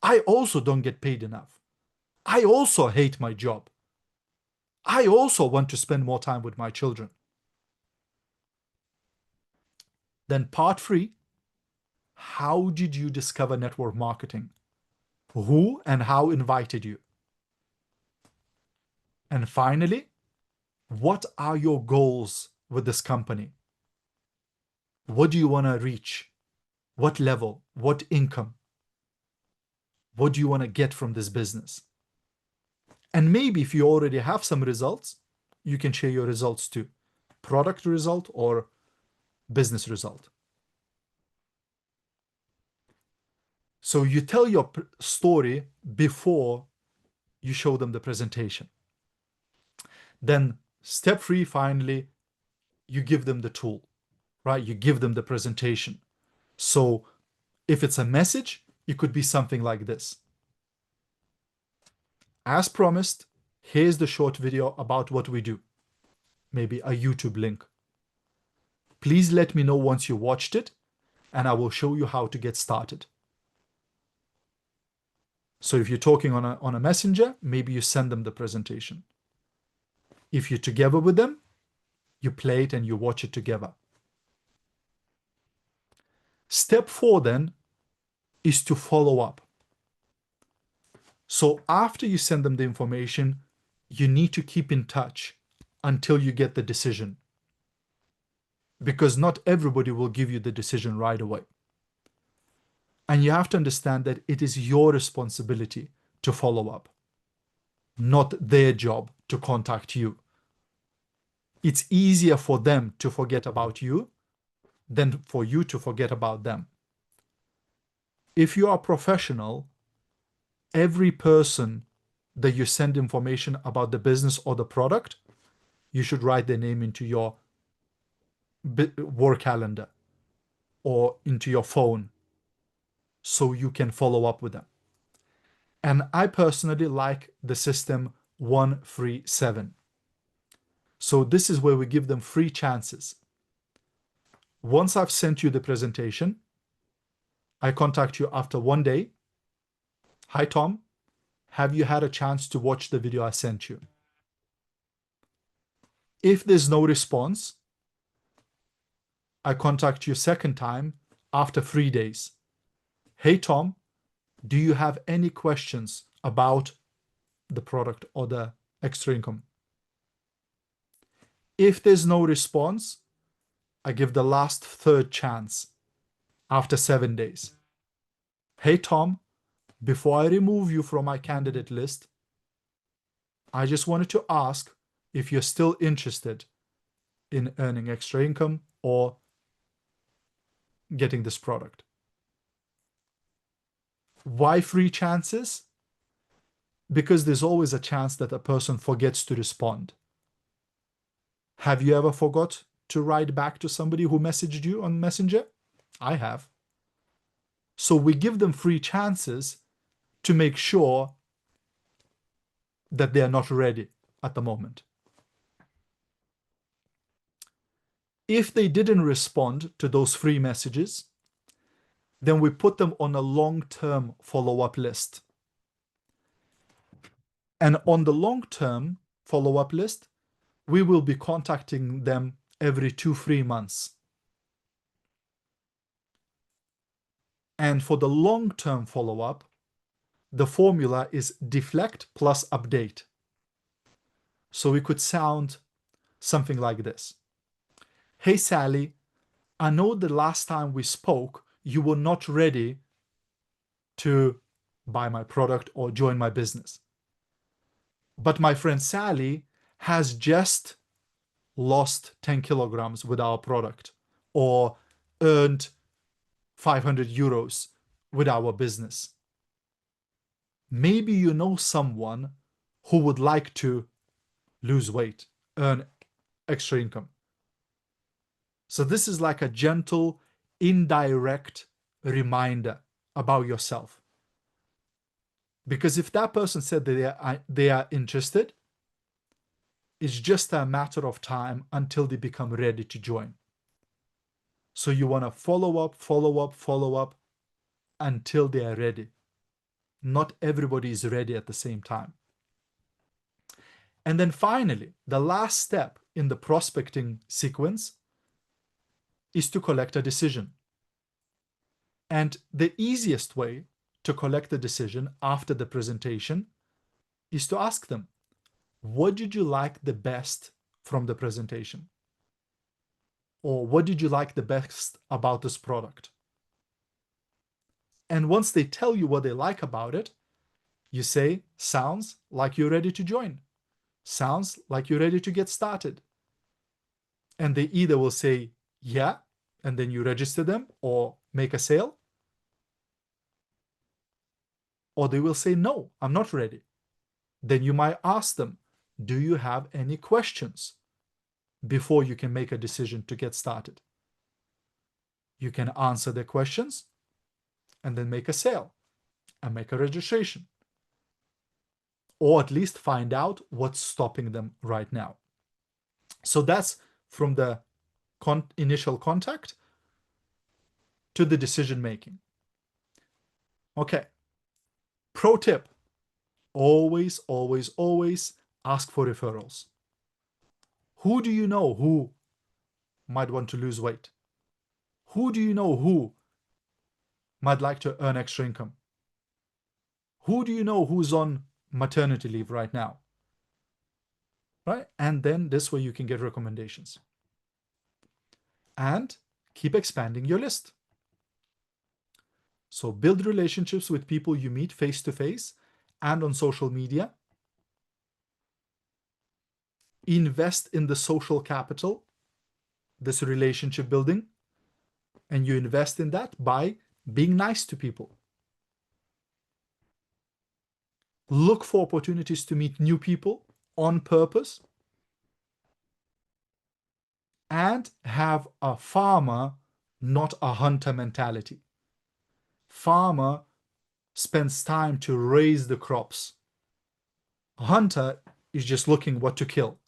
I also don't get paid enough. I also hate my job. I also want to spend more time with my children. Then part 3, how did you discover network marketing? Who and how invited you? And finally, what are your goals with this company? What do you want to reach? What level? What income? What do you want to get from this business? And maybe if you already have some results, you can share your results too. Product result or business result. So you tell your story before you show them the presentation. Then step 3, finally, you give them the tool, right? You give them the presentation. So if it's a message, it could be something like this. As promised, here's the short video about what we do. Maybe a YouTube link. Please let me know once you watched it, and I will show you how to get started. So if you're talking on a messenger, maybe you send them the presentation. If you're together with them, you play it and you watch it together. Step 4 then is to follow up. So after you send them the information, you need to keep in touch until you get the decision. Because not everybody will give you the decision right away. And you have to understand that it is your responsibility to follow up, not their job to contact you. It's easier for them to forget about you than for you to forget about them. If you are professional, every person that you send information about the business or the product, you should write their name into your work calendar or into your phone so you can follow up with them. And I personally like the system 137. So this is where we give them 3 chances. Once I've sent you the presentation, I contact you after 1 day. Hi, Tom. Have you had a chance to watch the video I sent you? If there's no response, I contact you second time after 3 days. Hey, Tom, do you have any questions about the product or the extra income? If there's no response, I give the last 3rd chance after 7 days. Hey, Tom, before I remove you from my candidate list, I just wanted to ask if you're still interested in earning extra income or getting this product. Why 3 chances? Because there's always a chance that a person forgets to respond. Have you ever forgot to write back to somebody who messaged you on Messenger? I have. So we give them 3 chances to make sure that they are not ready at the moment. If they didn't respond to those 3 messages, then we put them on a long-term follow-up list. And on the long-term follow-up list, we will be contacting them every 2-3 months. And for the long-term follow-up, the formula is deflect plus update. So we could sound something like this. Hey, Sally, I know the last time we spoke, you were not ready to buy my product or join my business. But my friend Sally has just lost 10 kilograms with our product or earned 500 euros with our business. Maybe you know someone who would like to lose weight, earn extra income. So this is like a gentle, indirect reminder about yourself. Because if that person said that they are interested, it's just a matter of time until they become ready to join. So you want to follow up until they are ready. Not everybody is ready at the same time. And then finally, the last step in the prospecting sequence is to collect a decision. And the easiest way to collect a decision after the presentation is to ask them, what did you like the best from the presentation? Or what did you like the best about this product? And once they tell you what they like about it, you say, sounds like you're ready to join. Sounds like you're ready to get started. And they either will say, yeah, and then you register them or make a sale. Or they will say, no, I'm not ready. Then you might ask them, do you have any questions before you can make a decision to get started? You can answer their questions and then make a sale and make a registration. Or at least find out what's stopping them right now. So that's from the initial contact to the decision making. Okay. Pro tip, always ask for referrals. Who do you know who might want to lose weight? Who do you know who might like to earn extra income? Who do you know who's on maternity leave right now? Right? And then this way you can get recommendations. And keep expanding your list. So build relationships with people you meet face to face and on social media. Invest in the social capital, this relationship building, and you invest in that by being nice to people. Look for opportunities to meet new people on purpose, and have a farmer, not a hunter mentality. Farmer spends time to raise the crops. A hunter is just looking what to kill.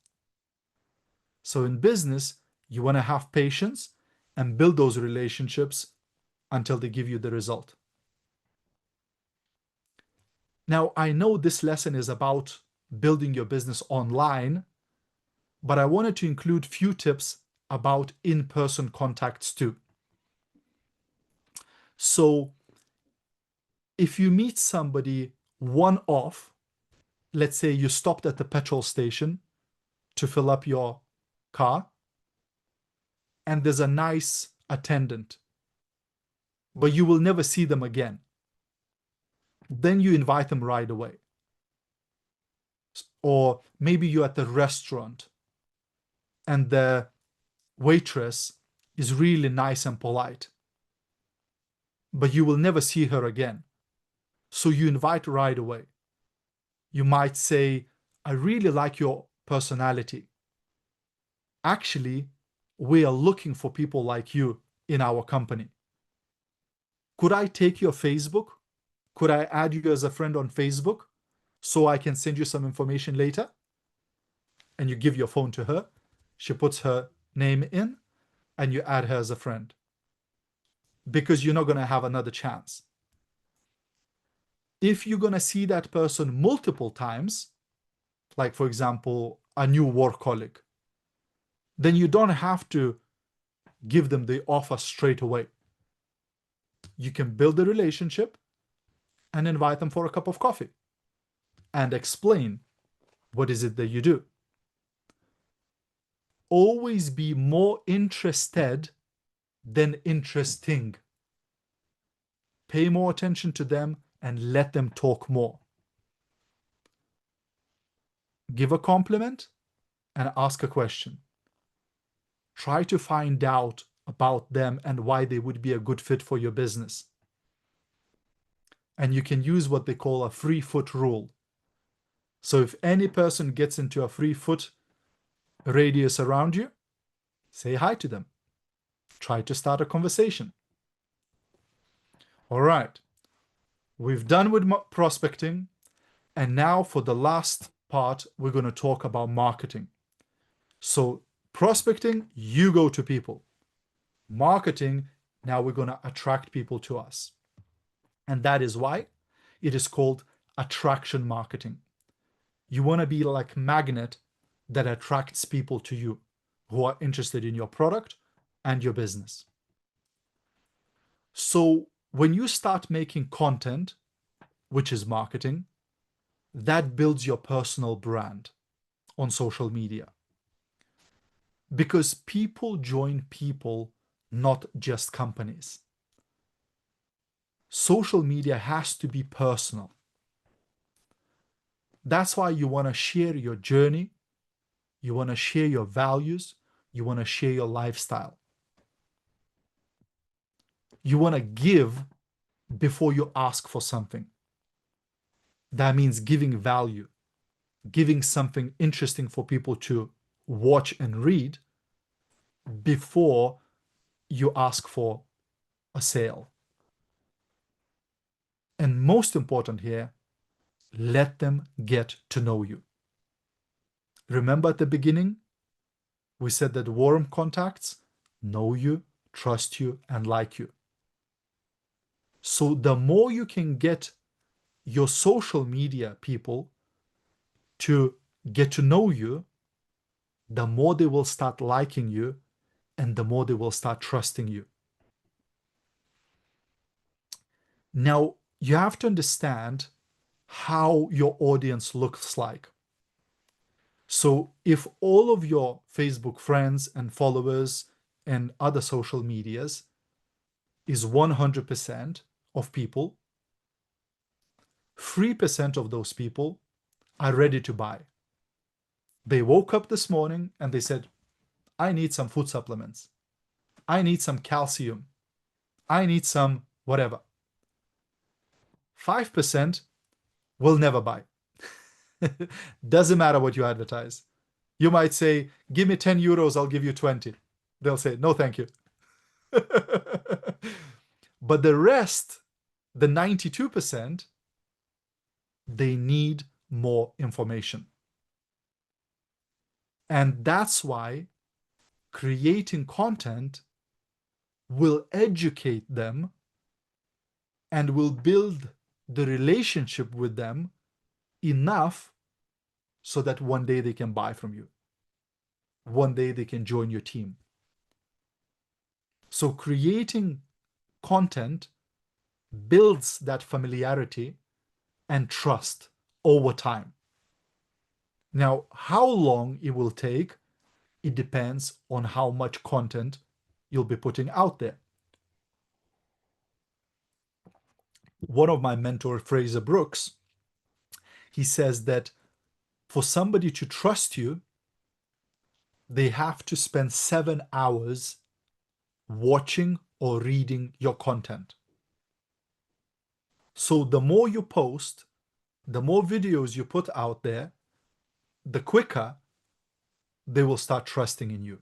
So in business, you want to have patience and build those relationships until they give you the result. Now, I know this lesson is about building your business online, but I wanted to include few tips about in-person contacts too. So if you meet somebody one-off, let's say you stopped at the petrol station to fill up your car, and there's a nice attendant, but you will never see them again. Then you invite them right away. Or maybe you're at the restaurant and the waitress is really nice and polite, but you will never see her again. So you invite right away. You might say, I really like your personality. Actually, we are looking for people like you in our company. Could I take your Facebook? Could I add you as a friend on Facebook so I can send you some information later? And you give your phone to her. She puts her name in and you add her as a friend, because you're not going to have another chance. If you're going to see that person multiple times, like for example, a new work colleague, then you don't have to give them the offer straight away. You can build a relationship and invite them for a cup of coffee and explain what is it that you do. Always be more interested than interesting. Pay more attention to them and let them talk more. Give a compliment and ask a question. Try to find out about them and why they would be a good fit for your business. And you can use what they call a 3-foot rule. So if any person gets into a 3-foot radius around you, say hi to them. Try to start a conversation. All right. We've done with prospecting. And now for the last part, we're going to talk about marketing. So prospecting, you go to people. Marketing, now we're going to attract people to us. And that is why it is called attraction marketing. You want to be like a magnet that attracts people to you who are interested in your product and your business. So when you start making content, which is marketing, that builds your personal brand on social media. Because people join people, not just companies. Social media has to be personal. That's why you want to share your journey, you want to share your values, you want to share your lifestyle. You want to give before you ask for something. That means giving value, giving something interesting for people to watch and read before you ask for a sale. And most important here, let them get to know you. Remember at the beginning, we said that warm contacts know you, trust you, and like you. So the more you can get your social media people to get to know you, the more they will start liking you and the more they will start trusting you. Now, you have to understand how your audience looks like. So if all of your Facebook friends and followers and other social medias is 100% of people, 3% of those people are ready to buy. They woke up this morning and they said, I need some food supplements. I need some calcium. I need some whatever. 5% will never buy. Doesn't matter what you advertise. You might say, give me 10 euros, I'll give you 20. They'll say, no, thank you. But the rest, the 92%, they need more information. And that's why creating content will educate them and will build the relationship with them enough so that one day they can buy from you. One day they can join your team. So creating content builds that familiarity and trust over time. Now, how long it will take, it depends on how much content you'll be putting out there. One of my mentors, Fraser Brooks, he says that for somebody to trust you, they have to spend 7 hours watching or reading your content. So the more you post, the more videos you put out there, the quicker they will start trusting in you.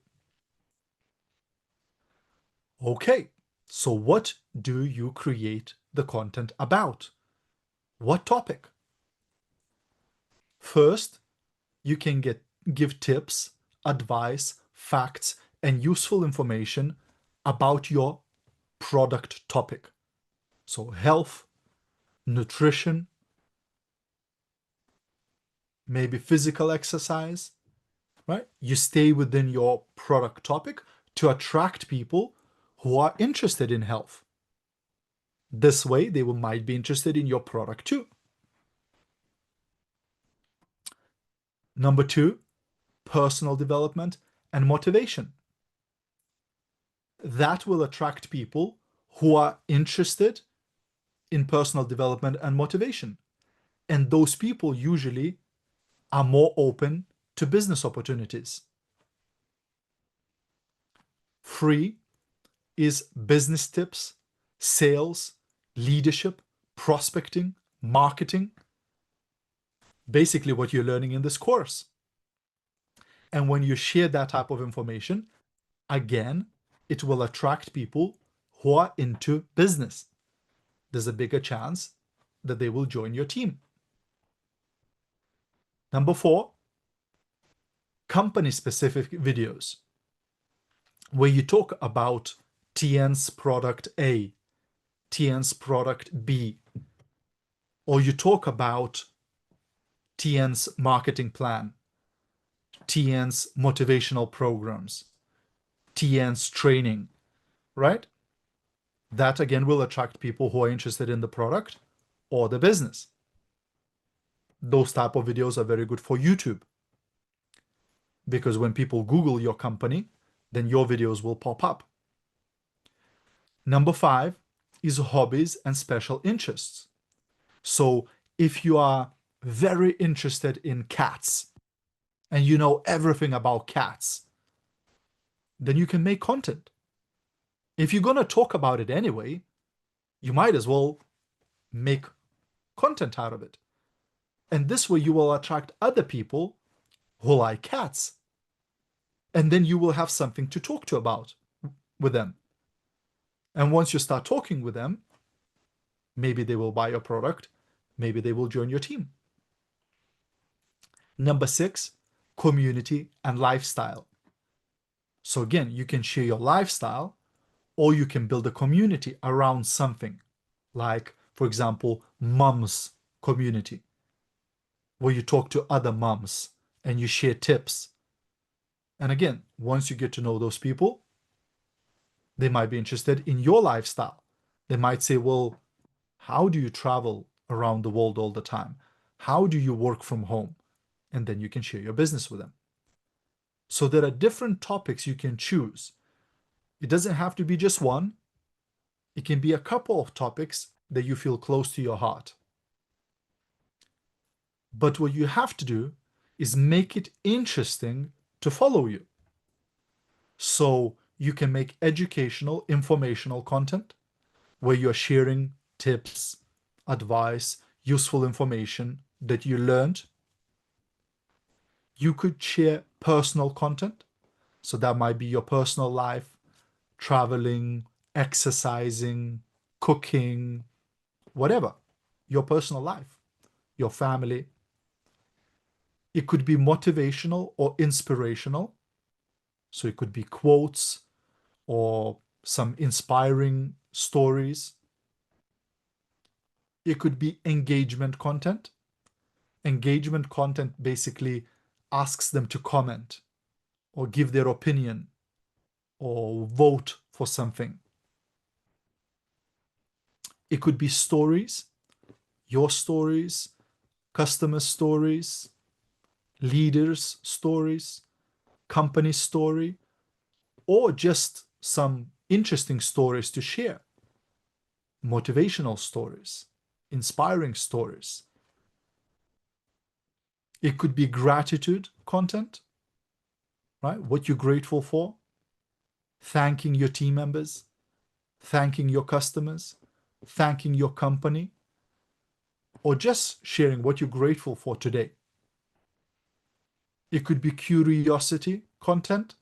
Okay, so what do you create the content about? What topic? First, you can give tips, advice, facts, and useful information about your product topic. So health, nutrition, maybe physical exercise, right? You stay within your product topic to attract people who are interested in health. This way, they might be interested in your product too. Number 2, personal development and motivation. That will attract people who are interested in personal development and motivation. And those people usually are more open to business opportunities. 3 is business tips, sales, leadership, prospecting, marketing. Basically what you're learning in this course. And when you share that type of information, again, it will attract people who are into business. There's a bigger chance that they will join your team. Number 4, company-specific videos, where you talk about TN's product A, TN's product B, or you talk about TN's marketing plan, TN's motivational programs, TN's training, right? That again will attract people who are interested in the product or the business. Those type of videos are very good for YouTube, because when people Google your company, then your videos will pop up. Number 5 is hobbies and special interests. So if you are very interested in cats and you know everything about cats, then you can make content. If you're going to talk about it anyway, you might as well make content out of it. And this way you will attract other people who like cats. And then you will have something to talk to about with them. And once you start talking with them, maybe they will buy your product, maybe they will join your team. Number 6, community and lifestyle. So again, you can share your lifestyle, or you can build a community around something, like, for example, moms community, where you talk to other moms and you share tips. And again, once you get to know those people, they might be interested in your lifestyle. They might say, well, how do you travel around the world all the time? How do you work from home? And then you can share your business with them. So there are different topics you can choose. It doesn't have to be just one. It can be a couple of topics that you feel close to your heart. But what you have to do is make it interesting to follow you. So you can make educational, informational content where you're sharing tips, advice, useful information that you learned. You could share personal content. So that might be your personal life, traveling, exercising, cooking, whatever, your personal life, your family. It could be motivational or inspirational. So it could be quotes or some inspiring stories. It could be engagement content. Engagement content basically asks them to comment or give their opinion or vote for something. It could be stories, your stories, customer stories, leaders' stories, company story, or just some interesting stories to share. Motivational stories, inspiring stories. It could be gratitude content, right? What you're grateful for, thanking your team members, thanking your customers, thanking your company, or just sharing what you're grateful for today. It could be curiosity content.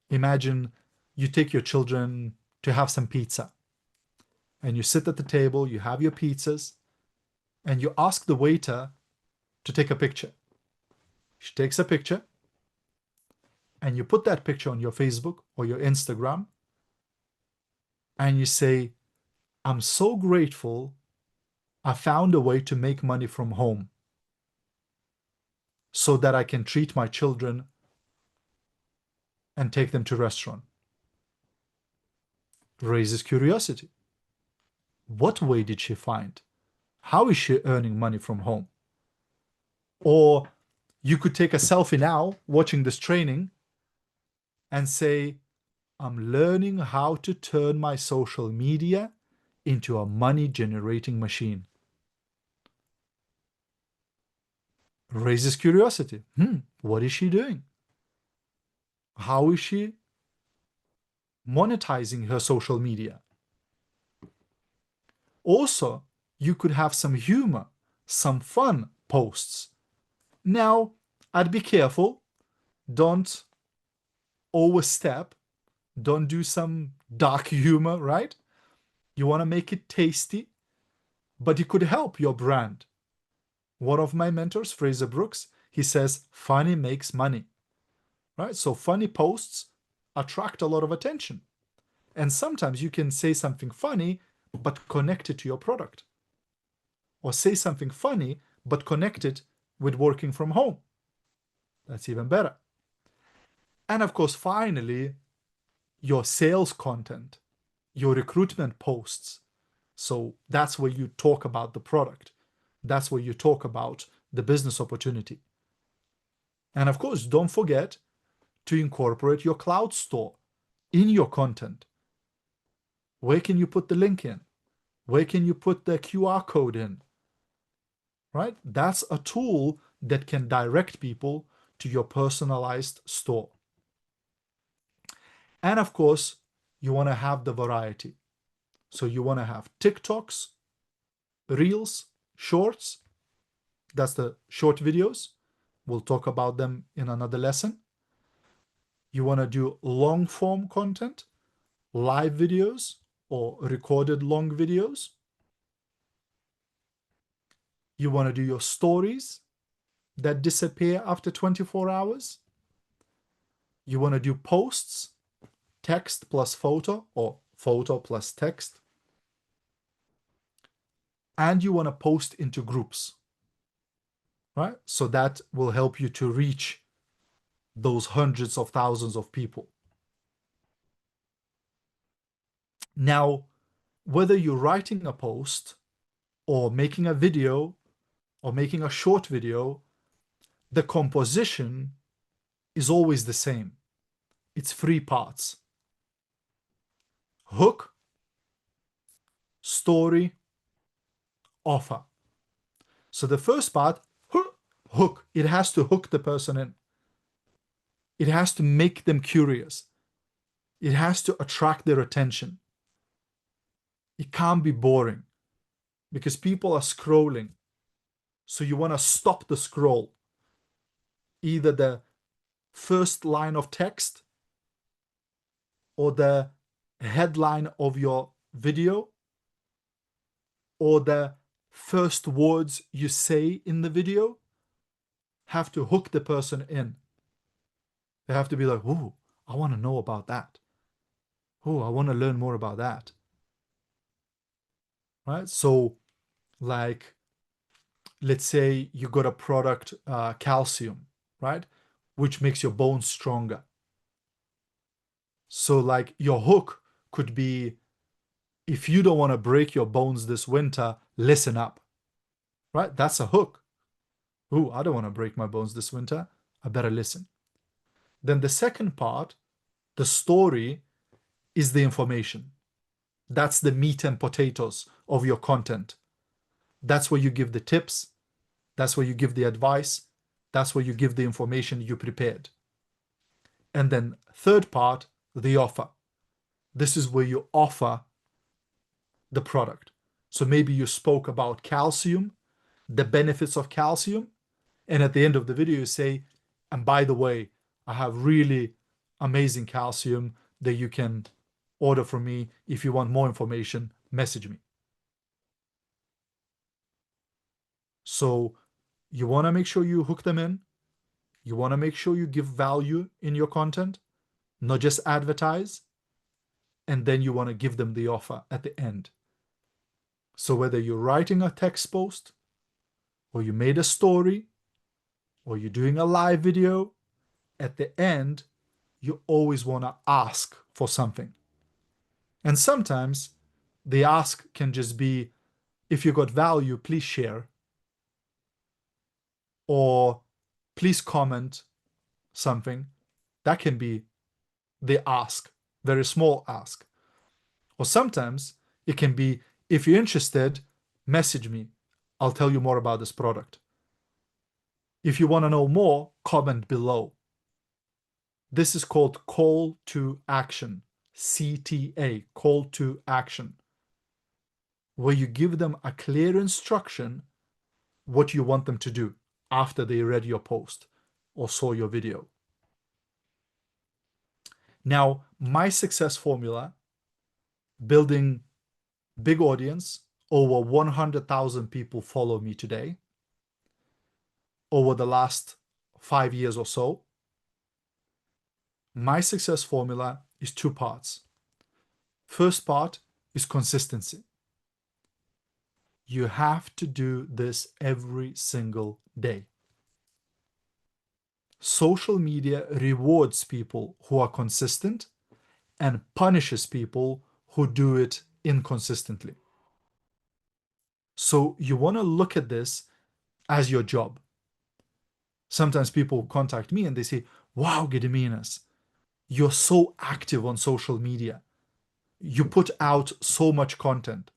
Imagine you take your children to have some pizza, and you sit at the table, you have your pizzas, and you ask the waiter to take a picture. She takes a picture, and you put that picture on your Facebook or your Instagram, and you say, I'm so grateful I found a way to make money from home so that I can treat my children and take them to a restaurant. Raises curiosity. What way did she find? How is she earning money from home? Or you could take a selfie now watching this training and say, I'm learning how to turn my social media into a money-generating machine. Raises curiosity. What is she doing? How is she monetizing her social media? Also, you could have some humor, some fun posts. Now, I'd be careful. Don't overstep. Don't do some dark humor, right? You want to make it tasty, but it could help your brand. One of my mentors, Fraser Brooks, he says, funny makes money, right? So funny posts attract a lot of attention. And sometimes you can say something funny, but connect it to your product. Or say something funny, but connect it with working from home. That's even better. And of course, finally, your sales content, your recruitment posts. So that's where you talk about the product. That's where you talk about the business opportunity. And of course, don't forget to incorporate your cloud store in your content. Where can you put the link in? Where can you put the QR code in? Right? That's a tool that can direct people to your personalized store. And of course, you want to have the variety. So you want to have TikToks, Reels, Shorts. That's the short videos. We'll talk about them in another lesson. You want to do long form content, live videos or recorded long videos. You want to do your stories that disappear after 24 hours. You want to do posts, text plus photo or photo plus text. And you want to post into groups, right? So that will help you to reach those hundreds of thousands of people. Now, whether you're writing a post or making a video or making a short video, the composition is always the same. It's 3 parts: hook, story, offer. So the first part, hook, it has to hook the person in. It has to make them curious. It has to attract their attention. It can't be boring because people are scrolling. So you want to stop the scroll. Either the first line of text or the headline of your video or the first words you say in the video have to hook the person in. They have to be like, "Ooh, I want to know about that. Oh, I want to learn more about that." Right? So like, let's say you got a product, calcium, right? Which makes your bones stronger. So like your hook could be, if you don't want to break your bones this winter, listen up, right? That's a hook. Ooh, I don't want to break my bones this winter. I better listen. Then the second part, the story, is the information. That's the meat and potatoes of your content. That's where you give the tips. That's where you give the advice. That's where you give the information you prepared. And then third part, the offer. This is where you offer the product. So maybe you spoke about calcium, the benefits of calcium, and at the end of the video you say, and by the way, I have really amazing calcium that you can order from me. If you want more information, message me. So you want to make sure you hook them in. You want to make sure you give value in your content, not just advertise. And then you want to give them the offer at the end. So whether you're writing a text post, or you made a story, or you're doing a live video, at the end, you always want to ask for something. And sometimes the ask can just be, if you got value, please share. Or please comment something. That can be the ask, very small ask. Or sometimes it can be, if you're interested, message me. I'll tell you more about this product. If you want to know more, comment below. This is called call to action, CTA, call to action, where you give them a clear instruction what you want them to do after they read your post or saw your video. Now, my success formula, building big audience, over 100,000 people follow me today, over the last 5 years or so. My success formula is 2 parts. First part is consistency. You have to do this every single day. Social media rewards people who are consistent and punishes people who do it inconsistently. So you want to look at this as your job. Sometimes people contact me and they say, wow, Gediminas, you're so active on social media. You put out so much content.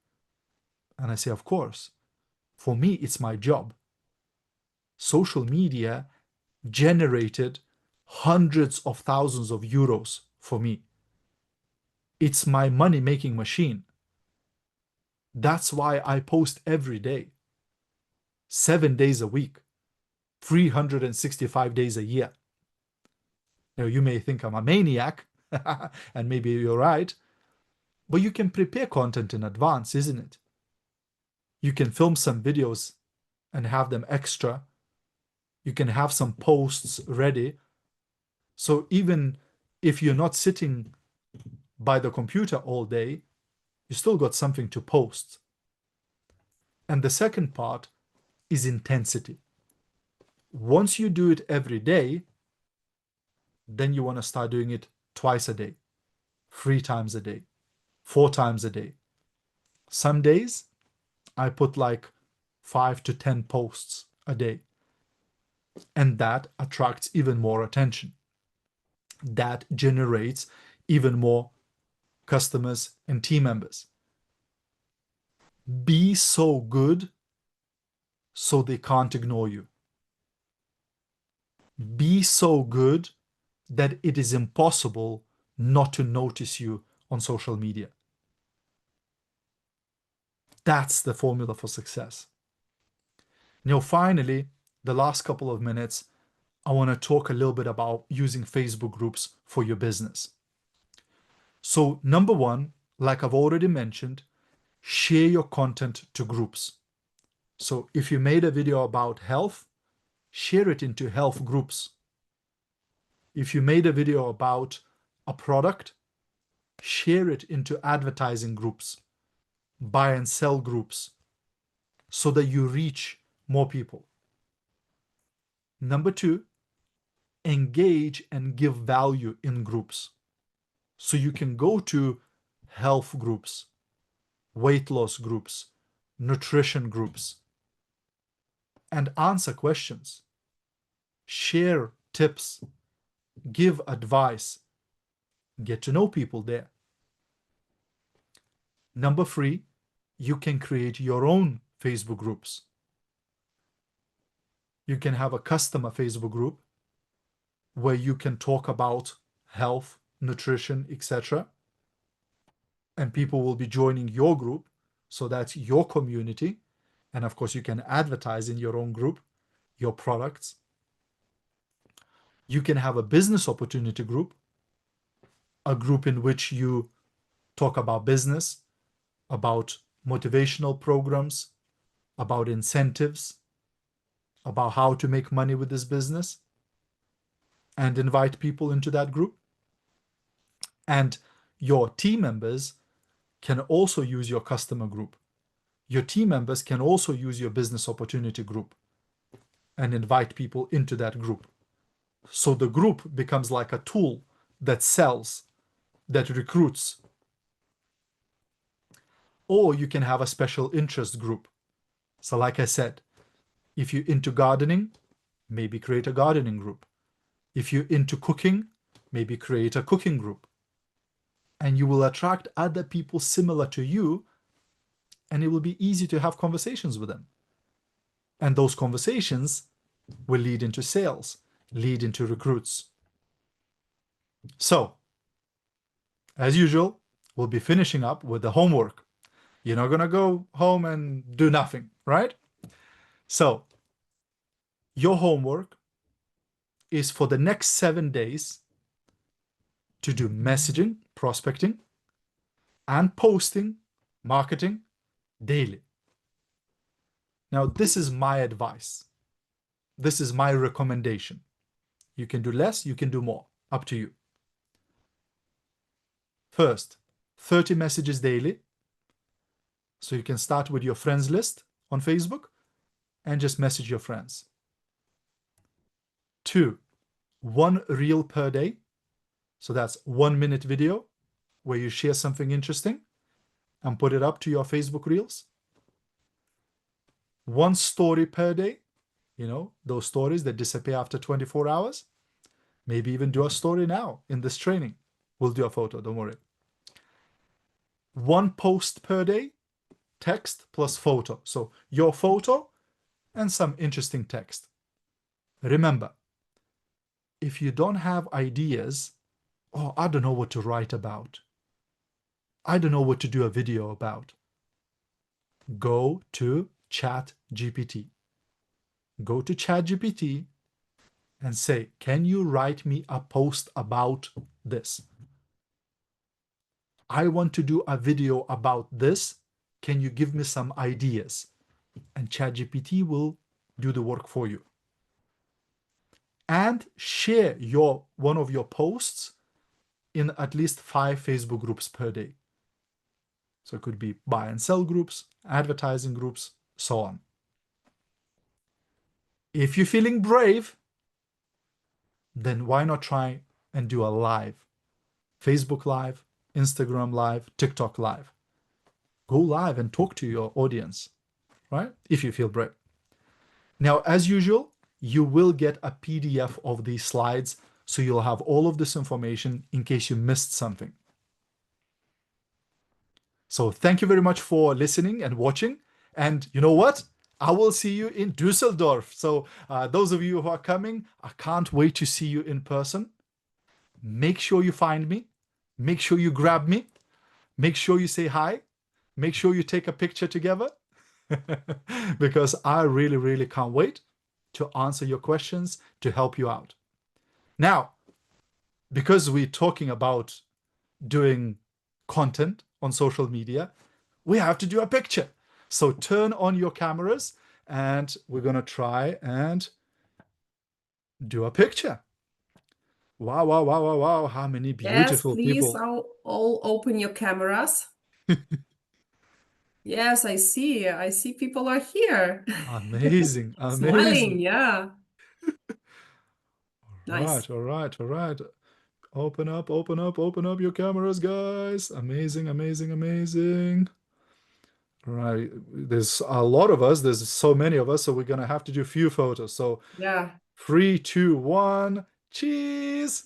And I say, of course, for me, it's my job. Social media generated hundreds of thousands of euros for me. It's my money-making machine. That's why I post every day, 7 days a week, 365 days a year. Now, you may think I'm a maniac, and maybe you're right, but you can prepare content in advance, isn't it? You can film some videos and have them extra. You can have some posts ready. So even if you're not sitting by the computer all day, you still got something to post. And the second part is intensity. Once you do it every day, then you want to start doing it twice a day, 3 times a day, 4 times a day. Some days I put like 5 to 10 posts a day. And that attracts even more attention. That generates even more customers and team members. Be so good so they can't ignore you. Be so good that it is impossible not to notice you on social media. That's the formula for success. Now, finally, the last couple of minutes, I want to talk a little bit about using Facebook groups for your business. So, number one, like I've already mentioned, share your content to groups. So if you made a video about health, share it into health groups. If you made a video about a product, share it into advertising groups, buy and sell groups, so that you reach more people. Number two, engage and give value in groups. So you can go to health groups, weight loss groups, nutrition groups, and answer questions, share tips, give advice, get to know people there. Number three, you can create your own Facebook groups. You can have a customer Facebook group where you can talk about health, nutrition, etc. And people will be joining your group, so that's your community. And of course, you can advertise in your own group your products. You can have a business opportunity group, a group in which you talk about business, about motivational programs, about incentives, about how to make money with this business, and invite people into that group. And your team members can also use your customer group. Your team members can also use your business opportunity group and invite people into that group. So the group becomes like a tool that sells, that recruits. Or you can have a special interest group. So like I said, if you're into gardening, maybe create a gardening group. If you're into cooking, maybe create a cooking group. And you will attract other people similar to you, and it will be easy to have conversations with them. And those conversations will lead into sales, lead into recruits. So, as usual, we'll be finishing up with the homework. You're not going to go home and do nothing, right? So, your homework is for the next 7 days to do messaging, prospecting, and posting, marketing daily. Now, this is my advice. This is my recommendation. You can do less, you can do more, up to you. First, 30 messages daily. So you can start with your friends list on Facebook and just message your friends. 2, 1 reel per day. So that's 1 minute video where you share something interesting and put it up to your Facebook Reels. 1 story per day, you know, those stories that disappear after 24 hours. Maybe even do a story now in this training. We'll do a photo, don't worry. 1 post per day, text plus photo. So your photo and some interesting text. Remember, if you don't have ideas, oh, I don't know what to write about, I don't know what to do a video about, go to ChatGPT. Go to ChatGPT and say, can you write me a post about this? I want to do a video about this. Can you give me some ideas? And ChatGPT will do the work for you. And share one of your posts in at least 5 Facebook groups per day. So it could be buy and sell groups, advertising groups, so on. If you're feeling brave, then why not try and do a live? Facebook Live, Instagram Live, TikTok Live. Go live and talk to your audience, right? If you feel brave. Now, as usual, you will get a PDF of these slides, so you'll have all of this information in case you missed something. So thank you very much for listening and watching. And you know what? I will see you in Düsseldorf. So those of you who are coming, I can't wait to see you in person. Make sure you find me. Make sure you grab me. Make sure you say hi. Make sure you take a picture together. Because I really, really can't wait to answer your questions, to help you out. Now, because we're talking about doing content on social media, we have to do a picture. So turn on your cameras and we're going to try and do a picture. Wow, wow, wow, wow, wow. How many beautiful people. Yes, please all open your cameras. Yes, I see. I see people are here. Amazing, Smiling, amazing. yeah. All Nice. right, all right, all right. Open up, open up, open up your cameras, guys. Amazing, amazing, amazing. All right, there's a lot of us. There's so many of us, so we're gonna have to do a few photos. So Yeah. 3, 2, 1, cheese.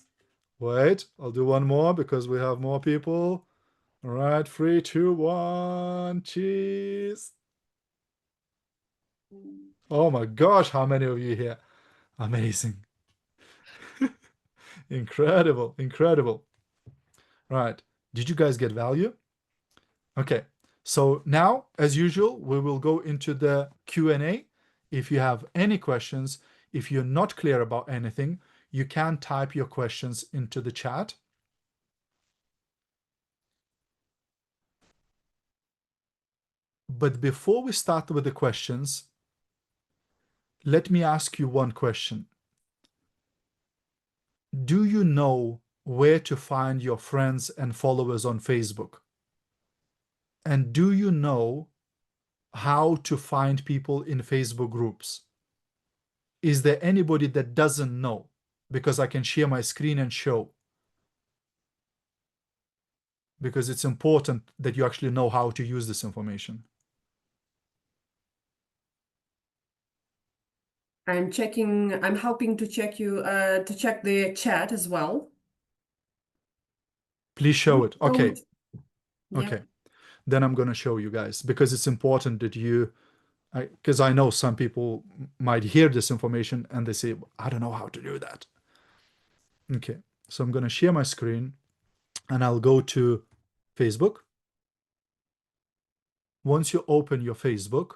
Wait, I'll do one more because we have more people. All right, 3, 2, 1, cheese. Oh my gosh, how many of you here? Amazing. Incredible, incredible. Right, did you guys get value? Okay, so now, as usual, we will go into the Q&A. If you have any questions, if you're not clear about anything, you can type your questions into the chat. But before we start with the questions, let me ask you one question. Do you know where to find your friends and followers on Facebook? And do you know how to find people in Facebook groups? Is there anybody that doesn't know? Because I can share my screen and show. Because it's important that you actually know how to use this information. I'm helping to check the chat as well. Please show it. Okay. Yeah. Okay. Then I'm going to show you guys, because it's important that you, because I know some people might hear this information and they say, I don't know how to do that. Okay. So I'm going to share my screen and I'll go to Facebook. Once you open your Facebook,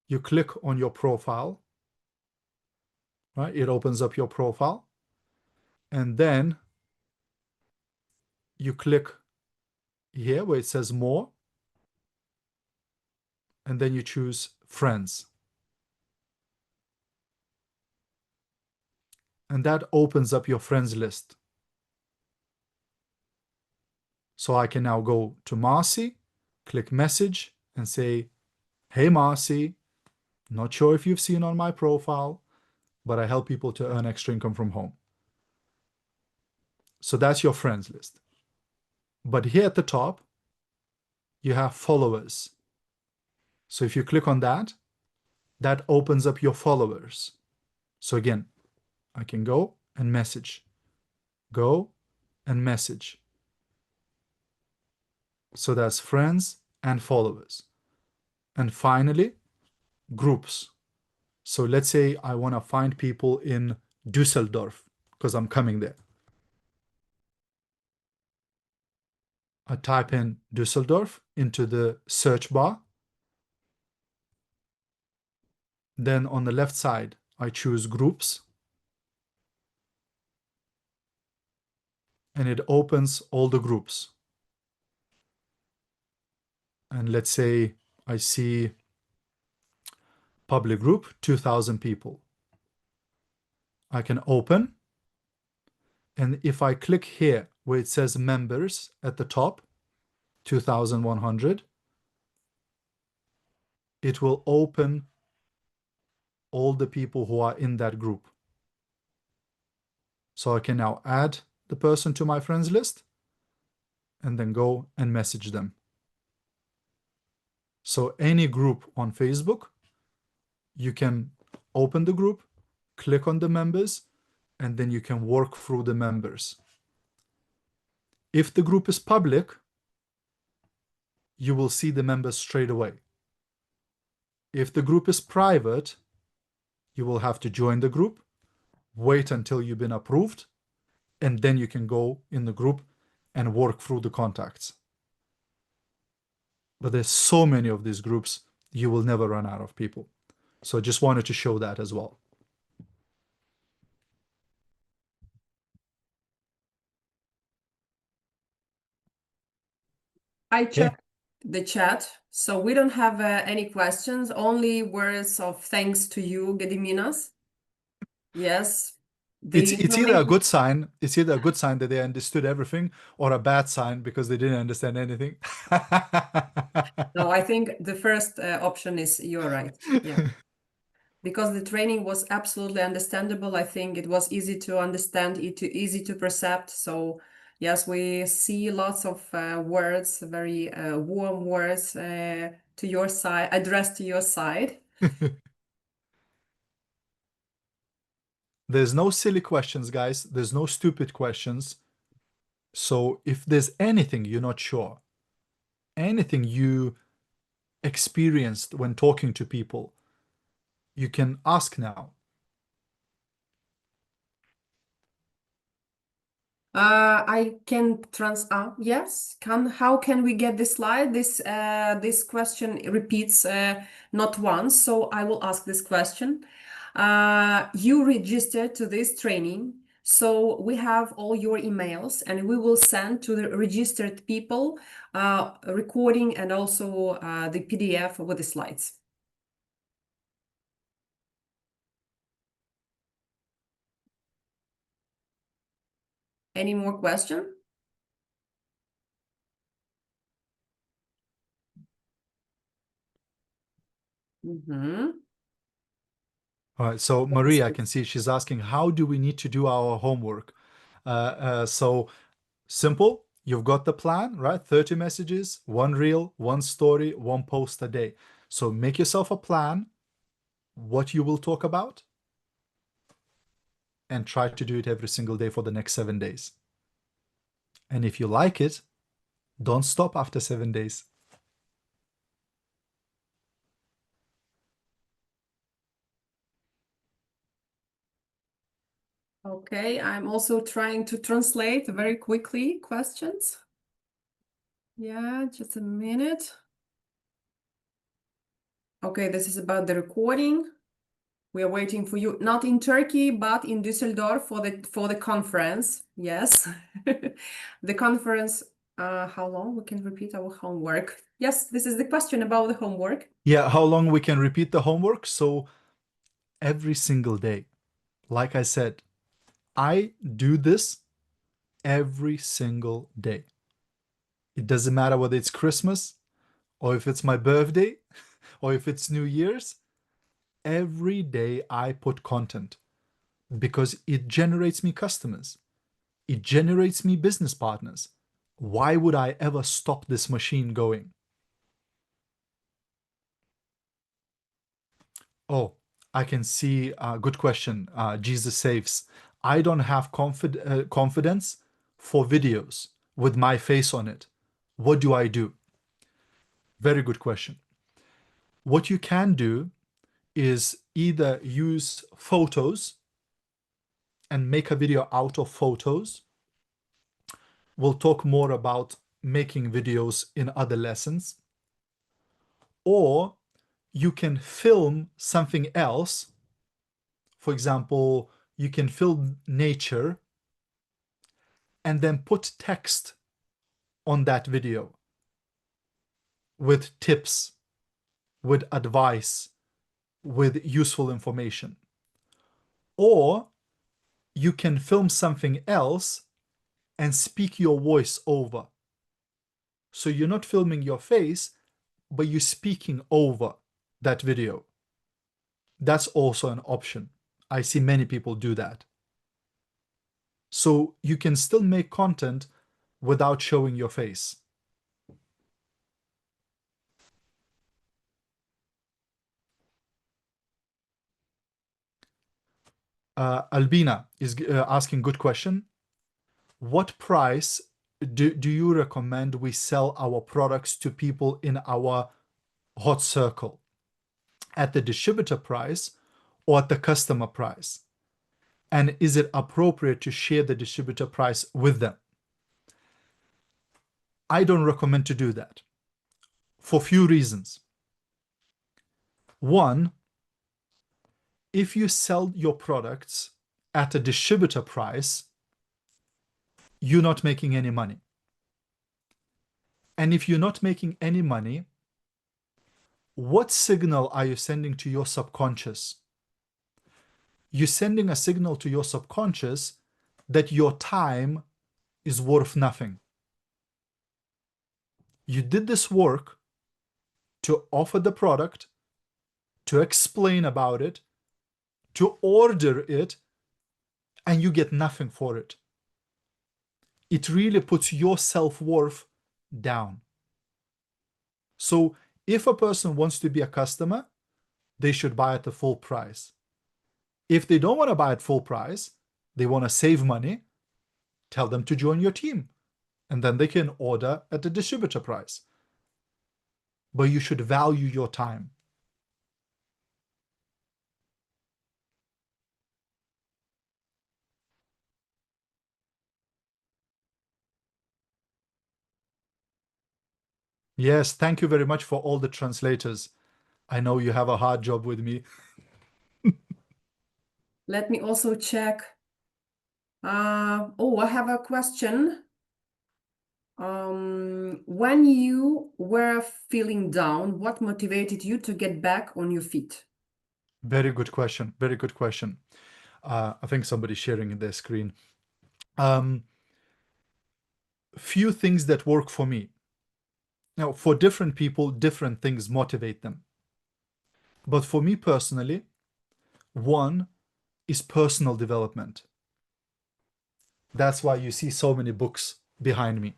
you click on your profile, right? It opens up your profile. And then you click here where it says more, and then you choose friends. And that opens up your friends list. So I can now go to 𝗲𝗲𝗶𝗴𝗶, click message and say, hey 𝗲𝗲𝗶𝗴𝗶, not sure if you've seen on my profile, but I help people to earn extra income from home. So that's your friends list. But here at the top, you have followers. So if you click on that, that opens up your followers. So again, I can go and message, go and message. So that's friends and followers. And finally, groups. So let's say I want to find people in Düsseldorf because I'm coming there. I type in Düsseldorf into the search bar. Then on the left side, I choose groups. And it opens all the groups. And let's say I see public group, 2,000 people. I can open. And if I click here where it says members at the top, 2,100, it will open all the people who are in that group. So I can now add the person to my friends list and then go and message them. So any group on Facebook, you can open the group, click on the members, and then you can work through the members. If the group is public, you will see the members straight away. If the group is private, you will have to join the group, wait until you've been approved, and then you can go in the group and work through the contacts. But there's so many of these groups, you will never run out of people. So I just wanted to show that as well. I checked the chat, so we don't have any questions, only words of thanks to you, Gediminas. Yes. It's either a good sign, it's either a good sign that they understood everything, or a bad sign because they didn't understand anything. No, I think the first option is you're right. Yeah. Because the training was absolutely understandable. I think it was easy to understand, easy to percept. So yes, we see lots of words, very warm words to your side, addressed to your side. There's no silly questions, guys. There's no stupid questions. So if there's anything you're not sure, anything you experienced when talking to people, you can ask now. I can yes. How can we get this slide? This question repeats not once, so I will ask this question. You registered to this training, so we have all your emails, and we will send to the registered people recording and also the PDF with the slides. Any more questions? All right, so Marie, I can see she's asking, how do we need to do our homework? So simple, you've got the plan, right? 30 messages, one reel, one story, one post a day. So make yourself a plan, what you will talk about, and try to do it every single day for the next 7 days. And if you like it, don't stop after 7 days. Okay, I'm also trying to translate very quickly questions. Yeah, just a minute. Okay, this is about the recording. We are waiting for you, not in Turkey, but in Düsseldorf for the conference. Yes, the conference. How long we can repeat our homework? Yes, this is the question about the homework. Yeah, how long we can repeat the homework? So every single day. Like I said, I do this every single day. It doesn't matter whether it's Christmas or if it's my birthday or if it's New Year's. Every day I put content because it generates me customers. It generates me business partners. Why would I ever stop this machine going? Oh, I can see. Good question. Jesus saves. I don't have confidence for videos with my face on it. What do I do? Very good question. What you can do is either use photos and make a video out of photos. We'll talk more about making videos in other lessons. Or you can film something else. For example, you can film nature and then put text on that video with tips, with advice, with useful information. Or you can film something else and speak your voice over. So you're not filming your face, but you're speaking over that video. That's also an option. I see many people do that. So you can still make content without showing your face. Albina is asking good question. What price do you recommend we sell our products to people in our hot circle? At the distributor price or at the customer price? And is it appropriate to share the distributor price with them? I don't recommend to do that for few reasons. One, if you sell your products at a distributor price, you're not making any money. And if you're not making any money, what signal are you sending to your subconscious? You're sending a signal to your subconscious that your time is worth nothing. You did this work to offer the product, to explain about it, to order it, and you get nothing for it. It really puts your self-worth down. So if a person wants to be a customer, they should buy at the full price. If they don't want to buy at full price, they want to save money, tell them to join your team, and then they can order at the distributor price. But you should value your time. Yes, thank you very much for all the translators. I know you have a hard job with me. Let me also check. Oh, I have a question. When you were feeling down, what motivated you to get back on your feet? Very good question. Very good question. I think somebody's sharing their screen. Few things that work for me. Now, for different people, different things motivate them. But for me personally, one is personal development. That's why you see so many books behind me.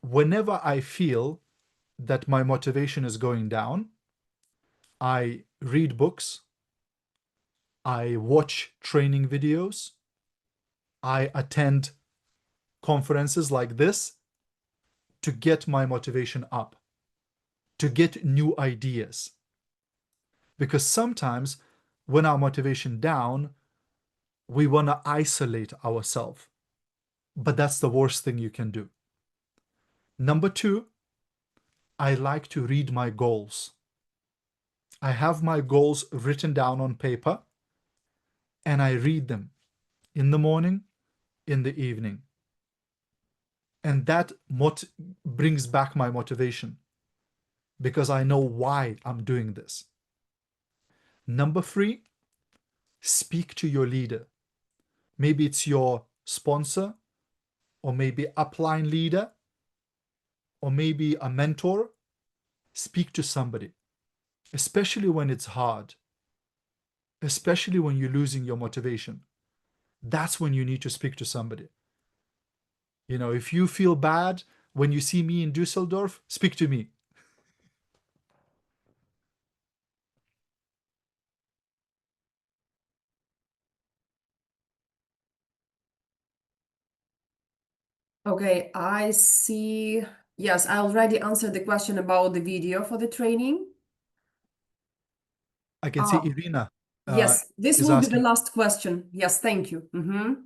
Whenever I feel that my motivation is going down, I read books, I watch training videos, I attend conferences like this to get my motivation up, to get new ideas. Because sometimes when our motivation down, we want to isolate ourselves. But that's the worst thing you can do. Number two, I like to read my goals. I have my goals written down on paper, and I read them in the morning, in the evening. And that brings back my motivation because I know why I'm doing this. Number 3, speak to your leader. Maybe it's your sponsor, or maybe upline leader, or maybe a mentor. Speak to somebody, especially when it's hard, especially when you're losing your motivation. That's when you need to speak to somebody. You know, if you feel bad when you see me in Düsseldorf, speak to me. Okay, I see. Yes, I already answered the question about the video for the training. I can see Irina Yes, this is will be the asking. last question. Yes, thank you.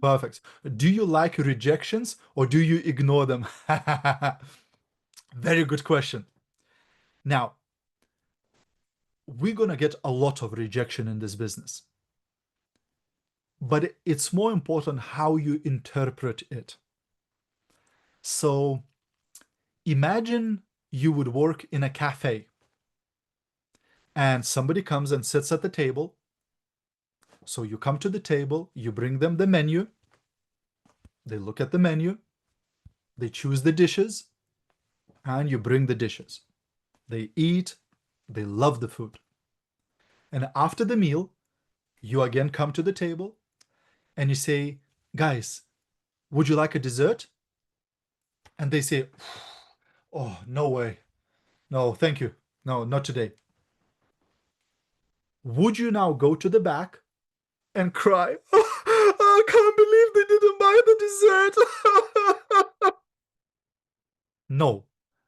Perfect. Do you like rejections or do you ignore them? Very good question. Now, we're going to get a lot of rejection in this business. But it's more important how you interpret it. So imagine you would work in a cafe and somebody comes and sits at the table. So you come to the table, you bring them the menu, they look at the menu, they choose the dishes, and you bring the dishes. They eat, they love the food. And after the meal, you again come to the table and you say, guys, would you like a dessert? And they say, oh, no way. No, thank you. No, not today. Would you now go to the back and cry, oh, I can't believe they didn't buy the dessert? No,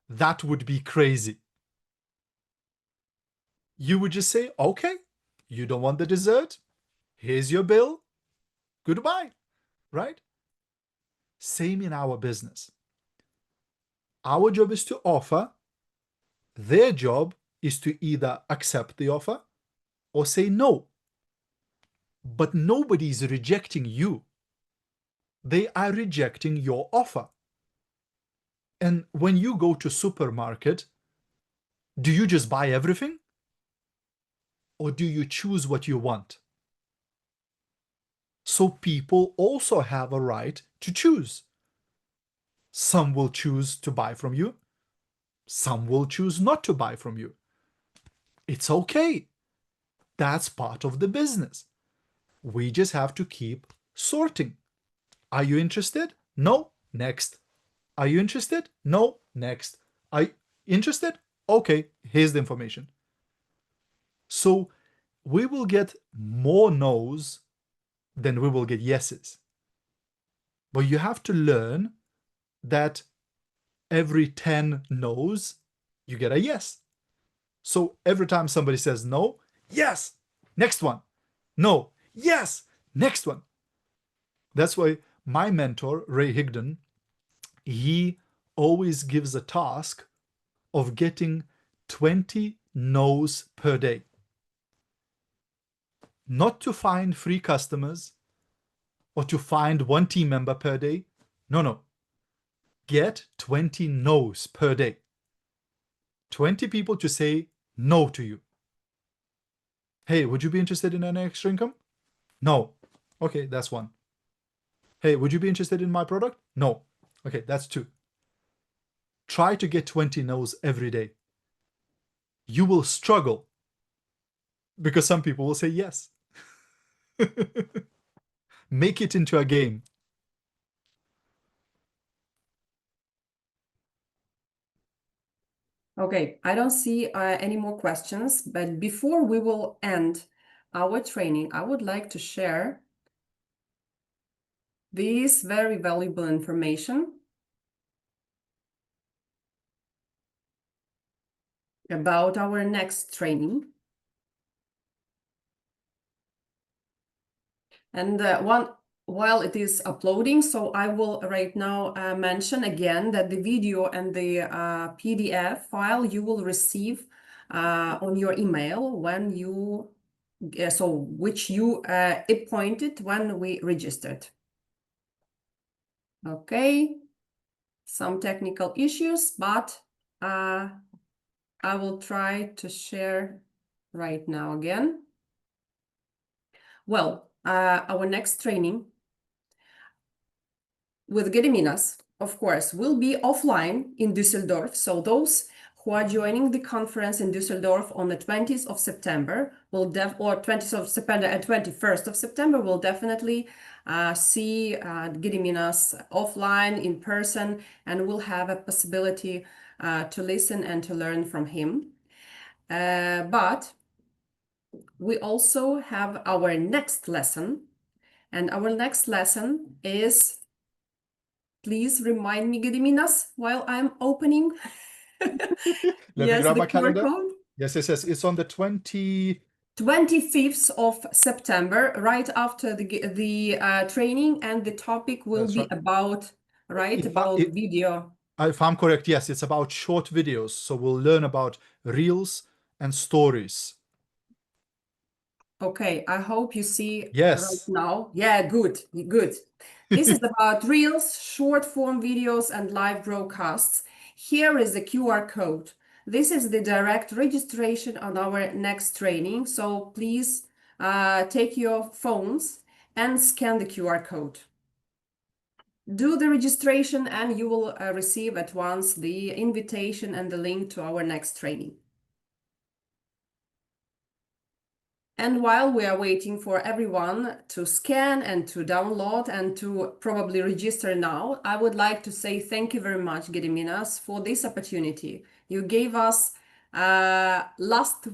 that would be crazy. You would just say, okay, you don't want the dessert? Here's your bill. Goodbye, right? Same in our business. Our job is to offer. Their job is to either accept the offer or say no. But nobody is rejecting you. They are rejecting your offer. And when you go to supermarket, do you just buy everything? Or do you choose what you want? So people also have a right to choose. Some will choose to buy from you. Some will choose not to buy from you. It's okay. That's part of the business. We just have to keep sorting. Are you interested? No. Next. Are you interested? No. Next. Are you interested? Okay, here's the information. So we will get more no's than we will get yeses. But you have to learn that every 10 no's, you get a yes. So every time somebody says no, yes, next one. No, yes, next one. That's why my mentor, Ray Higdon, he always gives a task of getting 20 no's per day. Not to find free customers or to find one team member per day. No. Get 20 no's per day. 20 people to say no to you. Hey, would you be interested in an extra income? No. Okay, that's one. Hey, would you be interested in my product? No. Okay, that's 2. Try to get 20 no's every day. You will struggle because some people will say yes. Make it into a game. Okay, I don't see any more questions, but before we will end our training, I would like to share this very valuable information about our next training. And while it is uploading, so I will right now mention again that the video and the PDF file you will receive on your email when you, which you appointed when we registered. Okay, some technical issues, but I will try to share right now again. Well, our next training with Gediminas, of course, will be offline in Düsseldorf. So those who are joining the conference in Düsseldorf on the 20th of September or 20th of September and 21st of September will definitely see Gediminas offline in person, and will have a possibility to listen and to learn from him. But we also have our next lesson, and our next lesson is, please remind me, Gediminas, while I'm opening. Let me grab the my QR calendar. code. Yes. It's on the 25th of September, right after the training, and the topic will be about, about video. If I'm correct, yes, it's about short videos. So we'll learn about reels and stories. Okay, I hope you see Yes. right now. Yeah, good. This is about reels, short form videos, and live broadcasts. Here is the QR code. This is the direct registration on our next training. So please take your phones and scan the QR code. Do the registration and you will receive at once the invitation and the link to our next training. And while we are waiting for everyone to scan and to download and to probably register now, I would like to say thank you very much, Gediminas, for this opportunity. You gave us last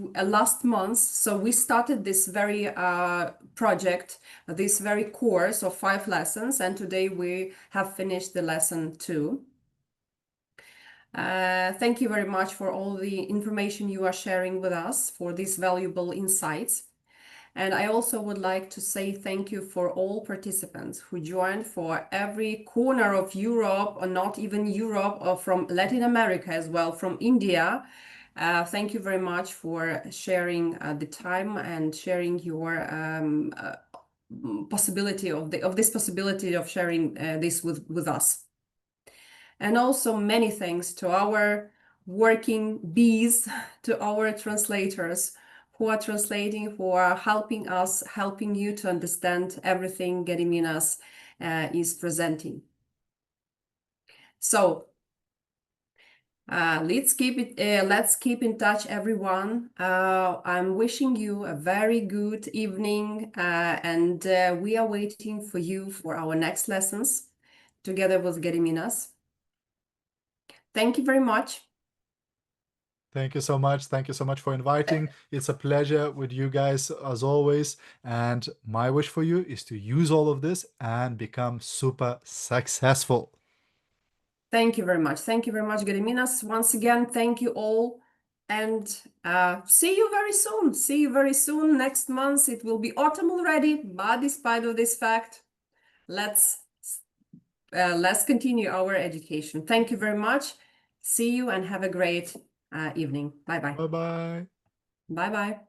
month, so we started this very project, this very course of 5 lessons, and today we have finished the lesson 2. Thank you very much for all the information you are sharing with us, for these valuable insights. And I also would like to say thank you for all participants who joined for every corner of Europe, or not even Europe, or from Latin America as well, from India. Thank you very much for sharing the time and sharing your possibility of this possibility of sharing this with us. And also many thanks to our working bees, to our translators who are translating, who are helping us, helping you to understand everything Gediminas is presenting. So let's keep in touch, everyone. I'm wishing you a very good evening, and we are waiting for you for our next lessons together with Gediminas. Thank you very much. Thank you so much. Thank you so much for inviting. It's a pleasure with you guys as always. And my wish for you is to use all of this and become super successful. Thank you very much. Thank you very much, Gediminas. Once again, thank you all. And see you very soon. See you very soon. Next month, it will be autumn already. But despite of this fact, let's continue our education. Thank you very much. See you and have a great evening. Bye-bye. Bye-bye. Bye-bye.